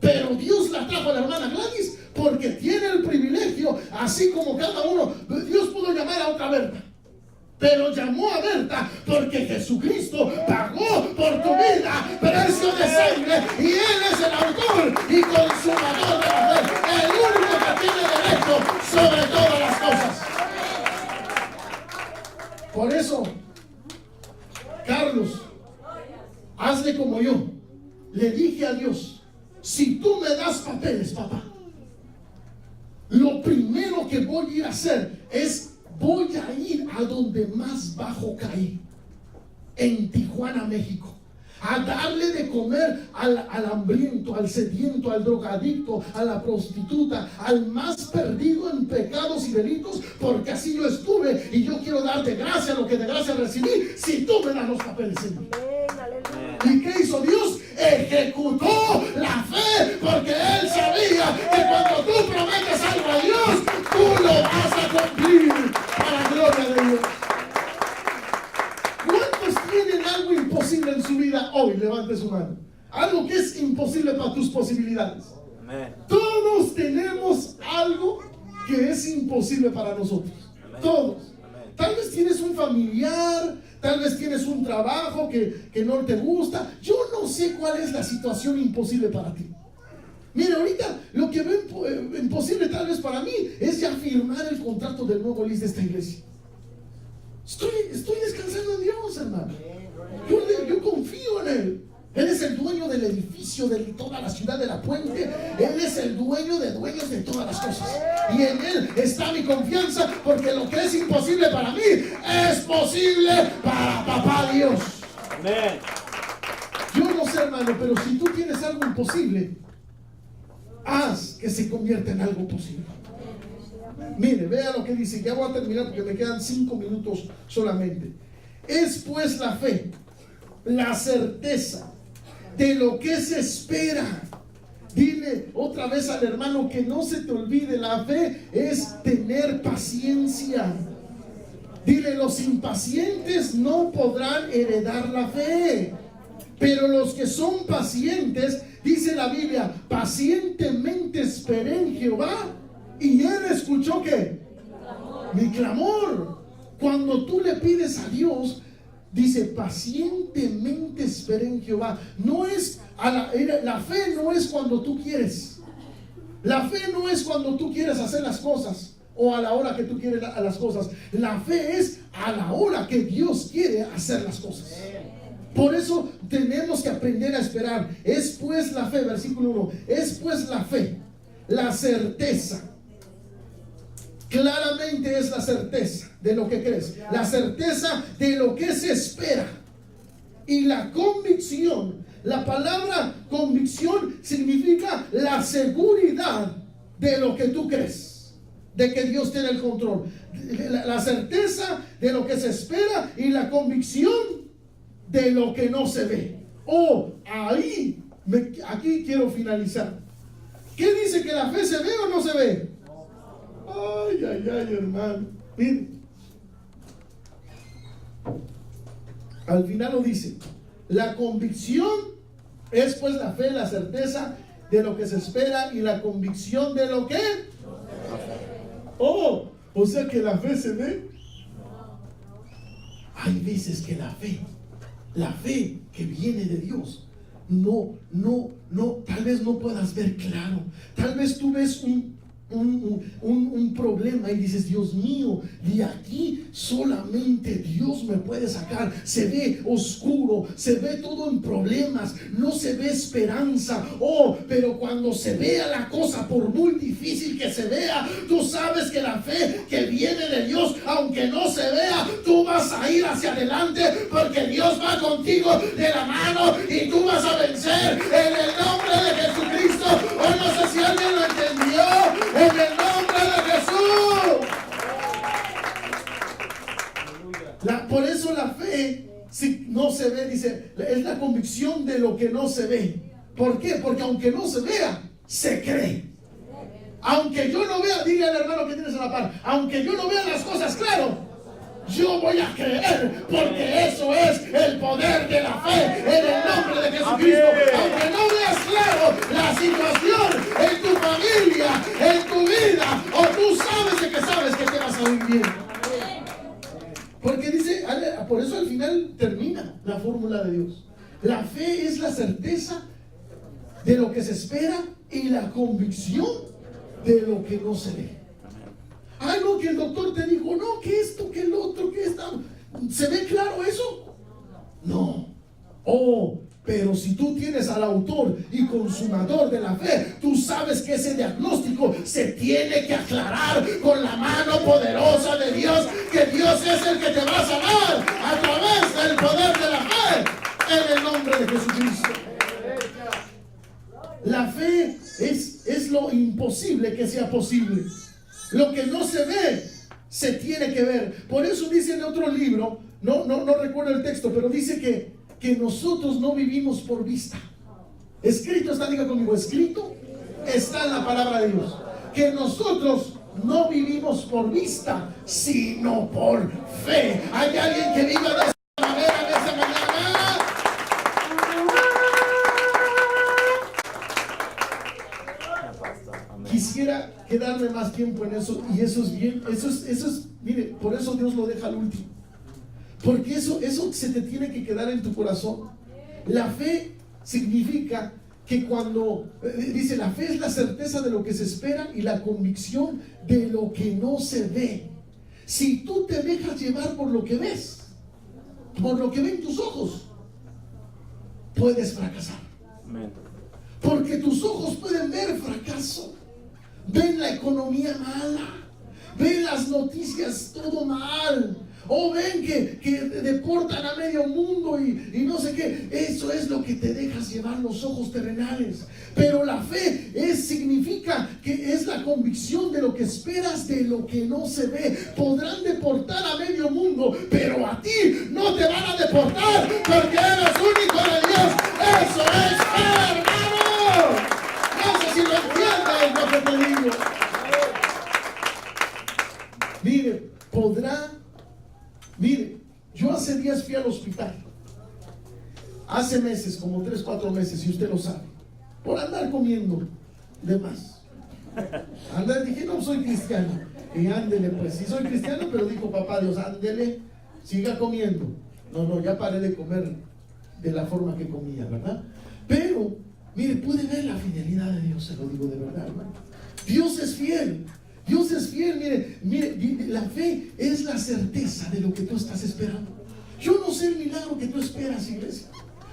Speaker 2: Pero Dios la trajo a la hermana Gladys porque tiene el privilegio, así como cada uno. Dios pudo llamar a otra Berta. Pero llamó a Berta porque Jesucristo pagó por tu vida precio de sangre y Él es el autor y consumador de la fe, el único que tiene derecho sobre todas las cosas. Por eso, Carlos, hazle como yo. Le dije a Dios, si tú me das papeles, papá, lo primero que voy a ir a hacer es voy a ir a donde más bajo caí, en Tijuana, México, a darle de comer al hambriento, al sediento, al drogadicto, a la prostituta, al más perdido en pecados y delitos, porque así yo estuve y yo quiero darte gracia lo que de gracia recibí, si tú me das los papeles, Señor. ¿Y qué hizo Dios? Ejecutó la fe, porque Él sabía que cuando tú prometes algo a Dios, tú lo vas a cumplir para la gloria de Dios. ¿Cuántos tienen algo imposible en su vida hoy? Levante su mano. Algo que es imposible para tus posibilidades. Amén. Todos tenemos algo que es imposible para nosotros. Amén. Todos. Amén. Tal vez tienes un familiar, tal vez tienes un trabajo que no te gusta. Yo no sé cuál es la situación imposible para ti. Mira, ahorita lo que veo imposible tal vez para mí es ya firmar el contrato del nuevo list de esta iglesia. Estoy descansando en Dios, hermano. Yo confío en Él. Él es el dueño del edificio de toda la ciudad de La Puente. Él es el dueño de dueños de todas las cosas. Y en Él está mi confianza, porque lo que es imposible para mí es posible para Papá Dios. Amén. Yo no sé, hermano, pero si tú tienes algo imposible, haz que se convierta en algo posible. Mire, vea lo que dice. Ya voy a terminar porque me quedan 5 minutos solamente. Es pues la fe, la certeza de lo que se espera. Dile otra vez al hermano que no se te olvide, la fe es tener paciencia. Dile, los impacientes no podrán heredar la fe, pero los que son pacientes, dice la Biblia, pacientemente esperé en Jehová y Él escuchó ¿qué? Mi clamor. Cuando tú le pides a Dios, dice, pacientemente esperé en Jehová. No es la fe no es cuando tú quieres. La fe no es cuando tú quieres hacer las cosas o a la hora que tú quieres las cosas. La fe es a la hora que Dios quiere hacer las cosas. Por eso tenemos que aprender a esperar. Es pues la fe, versículo 1, es pues la fe, la certeza. Claramente es la certeza de lo que crees, la certeza de lo que se espera, y la convicción. La palabra convicción significa la seguridad de lo que tú crees, de que Dios tiene el control. La certeza de lo que se espera y la convicción de lo que no se ve. Aquí quiero finalizar. ¿Qué dice? ¿Que la fe se ve o no se ve? Ay, hermano. Miren. Al final lo dice. La convicción es pues la fe, la certeza de lo que se espera y la convicción de lo que. O sea que la fe se ve. Hay veces que la fe que viene de Dios, no, tal vez no puedas ver claro. Tal vez tú ves un problema y dices, Dios mío, de aquí solamente Dios me puede sacar. Se ve oscuro, se ve todo en problemas, no se ve esperanza. Pero cuando se vea la cosa, por muy difícil que se vea, tú sabes que la fe que viene de Dios, aunque no se vea, tú vas a ir hacia adelante, porque Dios va contigo de la mano y tú vas a vencer en el nombre de Jesucristo. Hoy no sé si alguien lo entendió. En el nombre de Jesús. Por eso la fe, si no se ve, dice, es la convicción de lo que no se ve. ¿Por qué? Porque aunque no se vea, se cree. Aunque yo no vea, dile al hermano que tienes a la par, aunque yo no vea las cosas claro, yo voy a creer, porque eso es el poder de la fe en el nombre de Jesucristo. Aunque no veas claro la situación en tu familia, en tu vida, o tú sabes de que sabes que te vas a vivir bien. Porque al final termina la fórmula de Dios. La fe es la certeza de lo que se espera y la convicción de lo que no se ve. Ay, no, que el doctor te dijo, no, que esto, que el otro, que esta. ¿Se ve claro eso? No. Oh, pero si tú tienes al autor y consumador de la fe, tú sabes que ese diagnóstico se tiene que aclarar con la mano poderosa de Dios, que Dios es el que te va a sanar a través del poder de la fe, en el nombre de Jesucristo. La fe es lo imposible que sea posible. Lo que no se ve, se tiene que ver. Por eso dice en otro libro, no recuerdo el texto, pero dice que nosotros no vivimos por vista. Escrito está, diga conmigo, escrito está en la palabra de Dios, que nosotros no vivimos por vista, sino por fe. ¿Hay alguien que viva de esa manera en esa mañana? Quisiera quedarme más tiempo en eso, y eso es bien, eso es, mire, por eso Dios lo deja al último. Porque eso se te tiene que quedar en tu corazón. La fe significa que cuando, dice, la fe es la certeza de lo que se espera y la convicción de lo que no se ve. Si tú te dejas llevar por lo que ves, por lo que ven tus ojos, puedes fracasar. Porque tus ojos pueden ver fracaso, ven la economía mala, ven las noticias todo mal, o ven que deportan a medio mundo y no sé qué. Eso es lo que te dejas llevar, los ojos terrenales. Pero la fe significa que es la convicción de lo que esperas, de lo que no se ve. Podrán deportar a medio mundo, pero a ti no te van a deportar, porque eres único de Dios. Eso es fe, hermano. No sé si lo entiendes lo que te digo. Mire, yo hace días fui al hospital. Hace meses, como 3, 4 meses, y usted lo sabe, por andar comiendo de más. Dije, no soy cristiano. Y ándele, pues, sí soy cristiano, pero dijo papá Dios, ándele, siga comiendo. No, ya paré de comer de la forma que comía, ¿verdad? Pero, mire, pude ver la fidelidad de Dios, se lo digo de verdad, hermano. Dios es fiel. Dios es fiel, mire, la fe es la certeza de lo que tú estás esperando. Yo no sé el milagro que tú esperas, iglesia,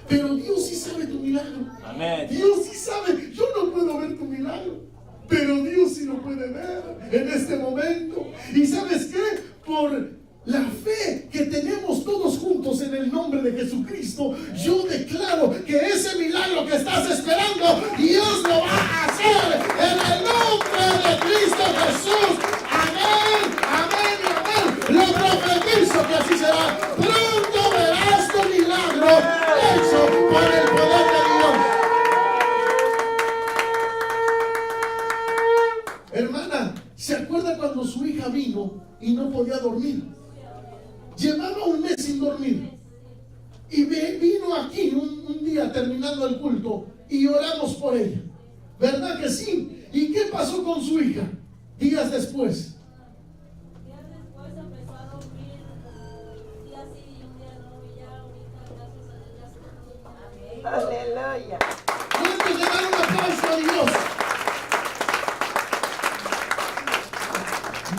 Speaker 2: pero Dios sí sabe tu milagro.
Speaker 4: Amén.
Speaker 2: Dios sí sabe. Yo no puedo ver tu milagro, pero Dios sí lo puede ver en este momento. ¿Y sabes qué? Por la fe que tenemos todos juntos en el nombre de Jesucristo, yo declaro que ese milagro que estás esperando, Dios lo va a hacer en el nombre de Cristo Jesús. Amén, amén y amén. Lo profetizo que así será. Pronto verás tu milagro hecho por el poder de Dios. Hermana, ¿se acuerda cuando su hija vino y no podía dormir? Llevaba un mes sin dormir. Y vino aquí un día terminando el culto y oramos por ella. ¿Verdad que sí? ¿Y qué pasó con su hija? Días después.
Speaker 3: Días después empezó a dormir, un día sí y un día no, y ya ahorita, gracias a Dios, ya se durmió.
Speaker 5: Aleluya.
Speaker 2: ¿Cuántos le dan un aplauso a Dios?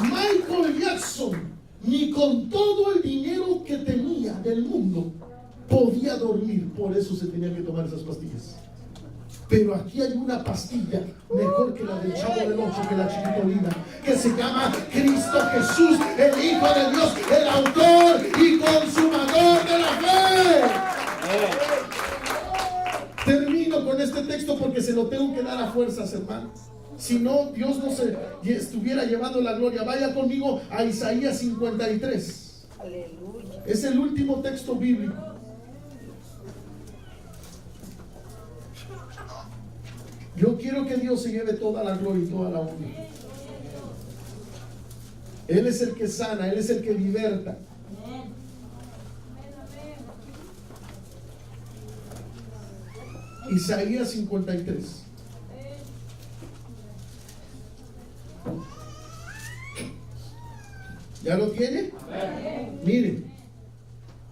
Speaker 2: Michael Jackson, ni con todo el dinero que tenía del mundo, podía dormir. Por eso se tenía que tomar esas pastillas. Pero aquí hay una pastilla mejor que la del Chavo del Ocho, que la chiquitolina, que se llama Cristo Jesús, el Hijo de Dios, el autor y consumador de la fe. Termino con este texto porque se lo tengo que dar a fuerzas, hermanos. Si no, Dios no se estuviera llevando la gloria. Vaya conmigo a Isaías 53.
Speaker 5: Aleluya.
Speaker 2: Es el último texto bíblico. Yo quiero que Dios se lleve toda la gloria y toda la honra. Él es el que sana, Él es el que liberta. Isaías 53. ¿Ya lo tiene? Miren,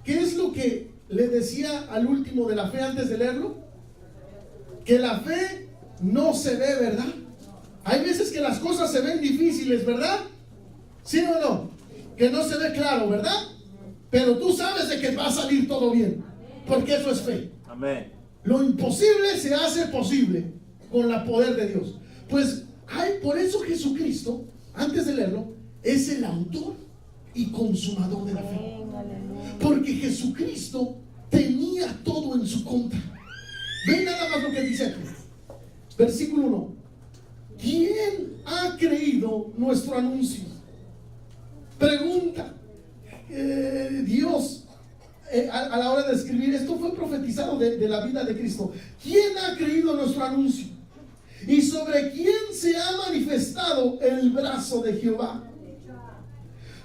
Speaker 2: ¿qué es es lo que le decía al último de la fe antes de leerlo? Que la fe no se ve, ¿verdad? Hay veces que las cosas se ven difíciles, ¿verdad? ¿Sí o no? Que no se ve claro, ¿verdad? Pero tú sabes de que va a salir todo bien, porque eso es fe.
Speaker 4: Amén.
Speaker 2: Lo imposible se hace posible con el poder de Dios. Pues por eso Jesucristo, antes de leerlo, es el autor y consumador de la fe. Porque Jesucristo tenía todo en su contra. Ven nada más lo que dice aquí. Versículo 1. ¿Quién ha creído nuestro anuncio? Pregunta. Dios, a la hora de escribir, esto fue profetizado de la vida de Cristo. ¿Quién ha creído nuestro anuncio? ¿Y sobre quién se ha manifestado el brazo de Jehová?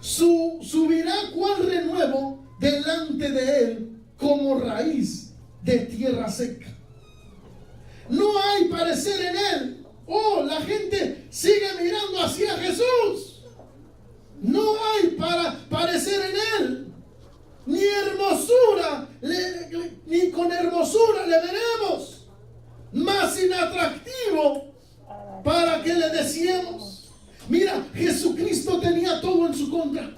Speaker 2: Subirá cual renuevo delante de él como raíz de tierra seca. No hay parecer en él. Oh, la gente sigue mirando hacia Jesús. No hay para parecer en él. Ni hermosura, ni con hermosura le veremos. Más inatractivo para que le deseemos. Mira, Jesucristo tenía todo en su contra.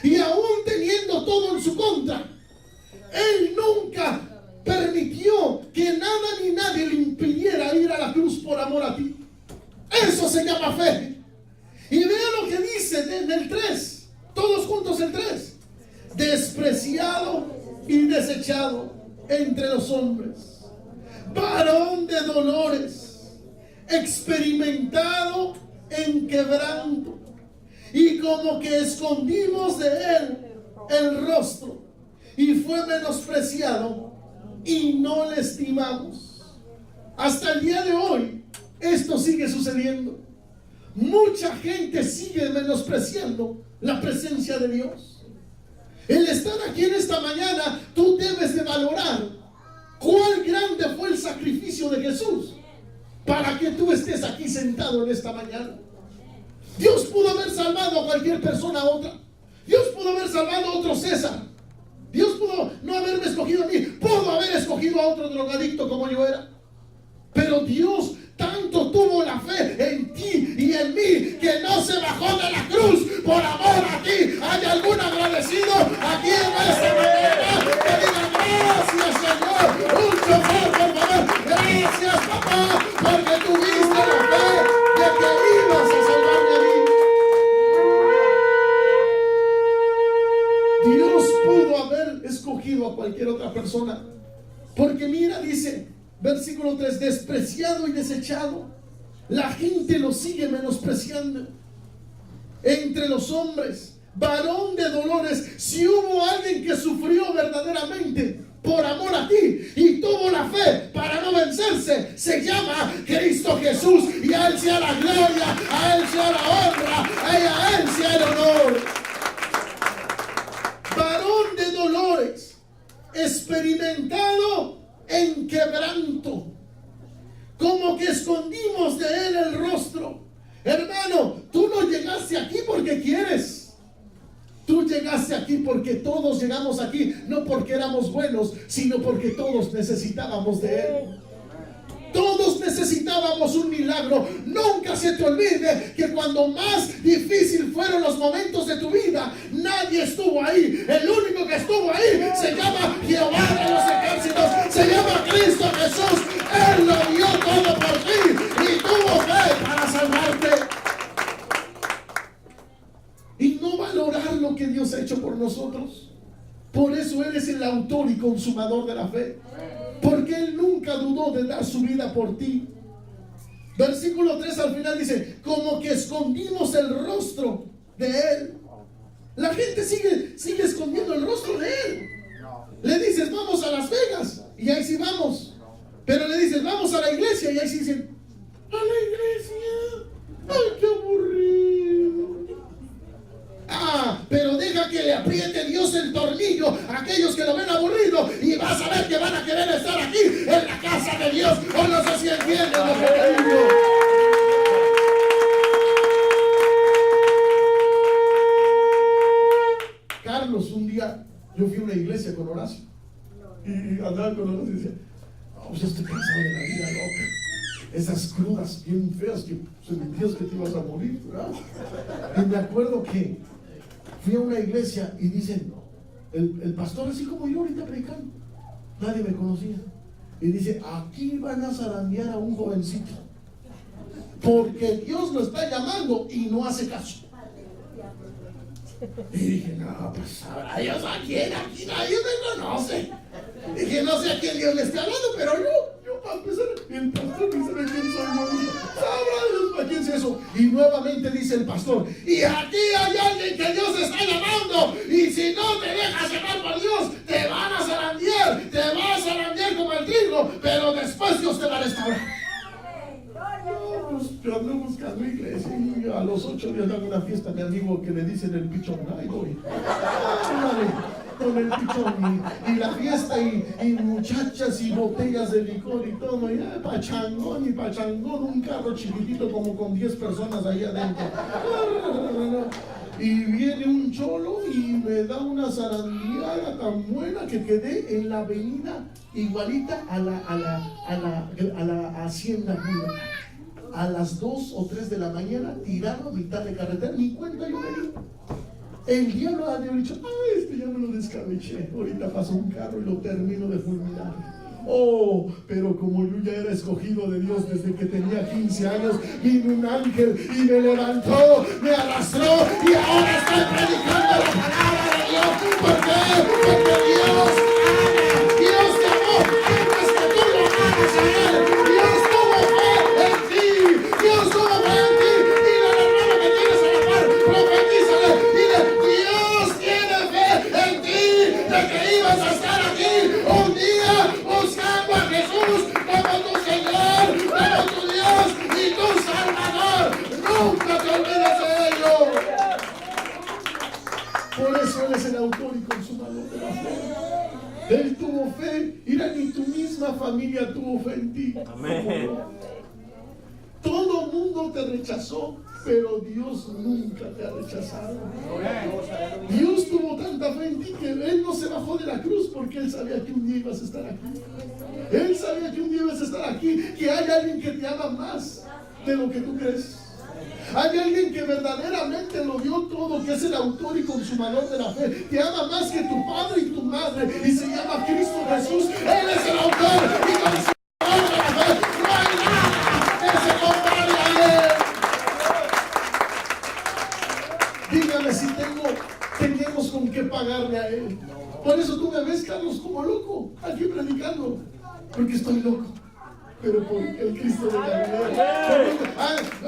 Speaker 2: Y aún teniendo todo en su contra, Él nunca permitió que nada ni nadie le impidiera ir a la cruz por amor a ti. Eso se llama fe. Y vea lo que dice en el 3. Todos juntos el 3. Despreciado y desechado entre los hombres, varón de dolores, experimentado en quebranto, y como que escondimos de él el rostro, y fue menospreciado y no le estimamos. Hasta el día de hoy esto sigue sucediendo. Mucha gente sigue menospreciando la presencia de Dios. El estar aquí en esta mañana, tú debes de valorar cuán grande fue el sacrificio de Jesús para que tú estés aquí sentado en esta mañana. Dios pudo haber salvado a cualquier persona a otra. Dios pudo haber salvado a otro César. Dios pudo no haberme escogido a mí. Pudo haber escogido a otro drogadicto como yo era. Pero Dios tanto tuvo la fe en ti y en mí que no se bajó de la cruz por amor a ti. ¿Hay algún agradecido aquí en esta mañana? Que diga gracias, Señor. Un chofar, por favor. Gracias, papá, porque tuviste la fe de que ibas a salvarme a mí. Dios pudo haber escogido a cualquier otra persona. Porque mira, dice versículo 3, despreciado y desechado. La gente lo sigue menospreciando entre los hombres, varón de dolores. Si hubo alguien que sufrió verdaderamente por amor a ti y tuvo la fe para no vencerse, se llama Cristo Jesús. Y a Él sea la gloria, a Él sea la honra, a Él sea el honor. Varón de dolores, experimentado en quebranto, como que escondimos de él el rostro. Hermano, tú no llegaste aquí porque quieres. Tú llegaste aquí porque todos llegamos aquí, no porque éramos buenos, sino porque todos necesitábamos de él. Todos necesitábamos un milagro. Nunca se te olvide que cuando más difícil fueron los momentos de tu vida, nadie estuvo ahí. El único que estuvo ahí se llama Jehová de los ejércitos, se llama Cristo Jesús. Él lo dio todo por ti y tuvo fe para salvarte. Y no valorar lo que Dios ha hecho por nosotros. Por eso Él es el autor y consumador de la fe. Porque Él nunca dudó de dar su vida por ti. Versículo 3 al final dice, como que escondimos el rostro de Él. La gente sigue escondiendo el rostro de Él. Le dices, vamos a Las Vegas, y ahí sí vamos. Pero le dices, vamos a la iglesia, y ahí sí dicen, a la iglesia, ay, qué aburrido. Pero deja que le apriete Dios el tornillo a aquellos que lo ven aburrido y vas a ver que van a querer estar aquí en la casa de Dios. O no sé si entienden lo que te digo. Carlos, un día yo fui a una iglesia iglesia con Horacio. Y andaba con Horacio y decía, no, pues ya estoy cansado de la vida loca. Esas crudas bien feas que sentías que te ibas a morir, ¿verdad? Y me acuerdo que fui a una iglesia y dicen, el pastor así como yo ahorita predicando, nadie me conocía. Y dice, aquí van a zarandear a un jovencito, porque Dios lo está llamando y no hace caso. Y dije, no, pues sabrá Dios a quién, aquí nadie me conoce. Dije, no sé a quién Dios le está hablando, pero yo para empezar, el pastor dice, ¿de quién soy yo? Dije, sabrá Dios para quién es eso. Y nuevamente dice el pastor, y aquí hay alguien que Dios está llamando, y si no te dejas llamar por Dios, te van a zarandear, como el trigo, pero después Dios te va a restaurar. Pues yo ando buscando iglesia y a los 8 días hago una fiesta a mi amigo que le dicen el pichón. Ay, voy. Con el pichón y la fiesta y muchachas y botellas de licor y todo, y pachangón, un carro chiquitito como con 10 personas ahí adentro. Y viene un cholo y me da una zarandeada tan buena que quedé en la avenida igualita a la hacienda Julia. A las 2 o 3 de la mañana, tirado a mitad de carretera, ni cuenta yo me di. El diablo ha dicho, ya me lo descabeché, ahorita pasó un carro y lo termino de fulminar. Oh, pero como yo ya era escogido de Dios desde que tenía 15 años, vino un ángel y me levantó, me arrastró y ahora estoy predicando la palabra de Dios. ¿Por qué? Porque Dios te amó, no es que tú lo ames a Él. Dios tuvo fe en ti, Dios tuvo fe en ti. Dile al hermano que tienes a la par, profetízale, dile, Dios tiene fe en ti, de que ibas a estar aquí un día buscando a Jesús como tu Señor, como tu Dios y tu Salvador. Nunca te olvides de ello. Por eso Él es el autor y consumador de la fe. Él tuvo fe, y ni tu misma familia tuvo fe en ti. Amén. Todo el mundo te rechazó, pero Dios nunca te ha rechazado. Dios tuvo tanta fe en ti que Él no se bajó de la cruz porque Él sabía que un día ibas a estar aquí. Él sabía que un día ibas a estar aquí, que hay alguien que te ama más de lo que tú crees. Hay alguien que verdaderamente lo dio todo, que es el autor y consumador de la fe. Te ama más que tu padre y tu madre, y se llama Cristo Jesús. Él es el autor y consumador de la fe. No hay nada que se compare a Él. Dígame si tenemos con qué pagarle a Él. Por eso tú me ves, Carlos, como loco, aquí predicando, porque estoy loco. Pero por el Cristo de Galilea.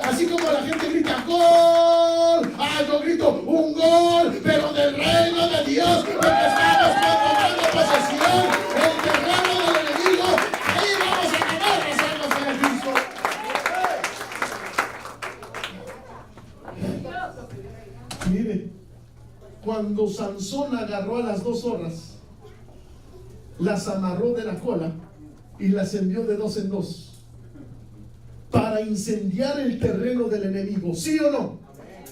Speaker 2: Así como la gente grita ¡gol! Yo grito un gol, pero del reino de Dios, porque estamos tomando posesión del terreno del enemigo. Ahí vamos a ganar las almas para Cristo. Mire, cuando Sansón agarró a las 2 zorras, las amarró de la cola y las envió de 2 en 2 para incendiar el terreno del enemigo, ¿sí o no?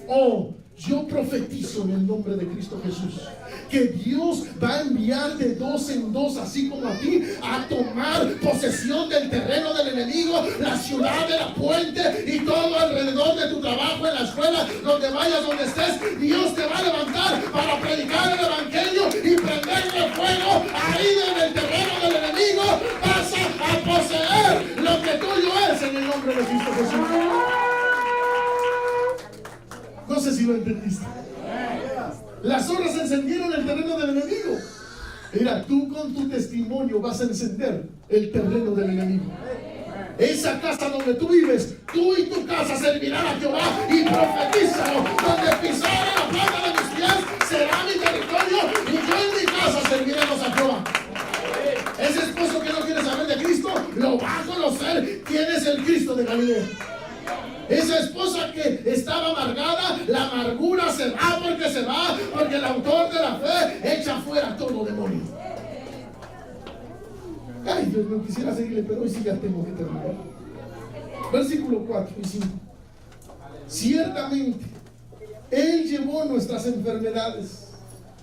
Speaker 2: Oh, yo profetizo en el nombre de Cristo Jesús que Dios va a enviar de 2 en 2, así como a ti, a tomar posesión del terreno del enemigo, la ciudad de la puente y todo alrededor de tu trabajo, en la escuela, donde vayas, donde estés. Dios te va a levantar para predicar el evangelio y prenderle fuego ahí en el terreno del enemigo. Vas a poseer lo que tuyo es en el nombre de Cristo Jesús. No sé si lo entendiste. Las zorras encendieron el terreno del enemigo. Mira, tú con tu testimonio vas a encender el terreno del enemigo. Esa casa donde tú vives, tú y tu casa servirán a Jehová, y profetízalo. Donde pisara la planta de mis pies será mi territorio, y yo en mi casa serviremos a Jehová. Ese esposo que no quiere saber de Cristo lo va a conocer quién es el Cristo de Galilea. Esa esposa que estaba amargada, la amargura se va porque el autor de la fe echa fuera todo demonio. Ay, Dios mío, quisiera seguirle, pero hoy sí ya tengo que terminar. Versículo 4 y 5. Ciertamente, Él llevó nuestras enfermedades,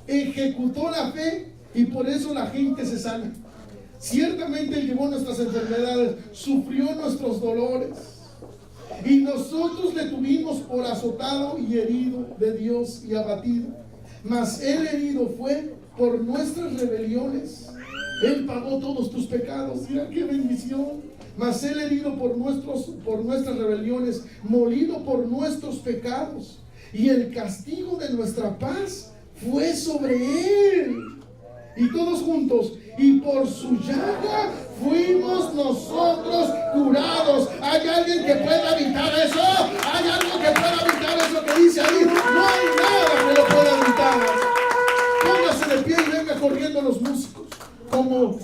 Speaker 2: ejecutó la fe Y por eso la gente se sana. Ciertamente Él llevó nuestras enfermedades, sufrió nuestros dolores. Y nosotros le tuvimos por azotado y herido de Dios y abatido. Mas Él herido fue por nuestras rebeliones. Él pagó todos tus pecados. Mira qué bendición. Mas Él herido por nuestras rebeliones, molido por nuestros pecados. Y el castigo de nuestra paz fue sobre Él. Y todos juntos, y por su llaga fuimos nosotros curados. ¿Hay alguien que pueda evitar eso? ¿Hay algo que pueda evitar eso que dice ahí? No hay nada que lo pueda evitar. Póngase de pie y venga corriendo los músicos. Como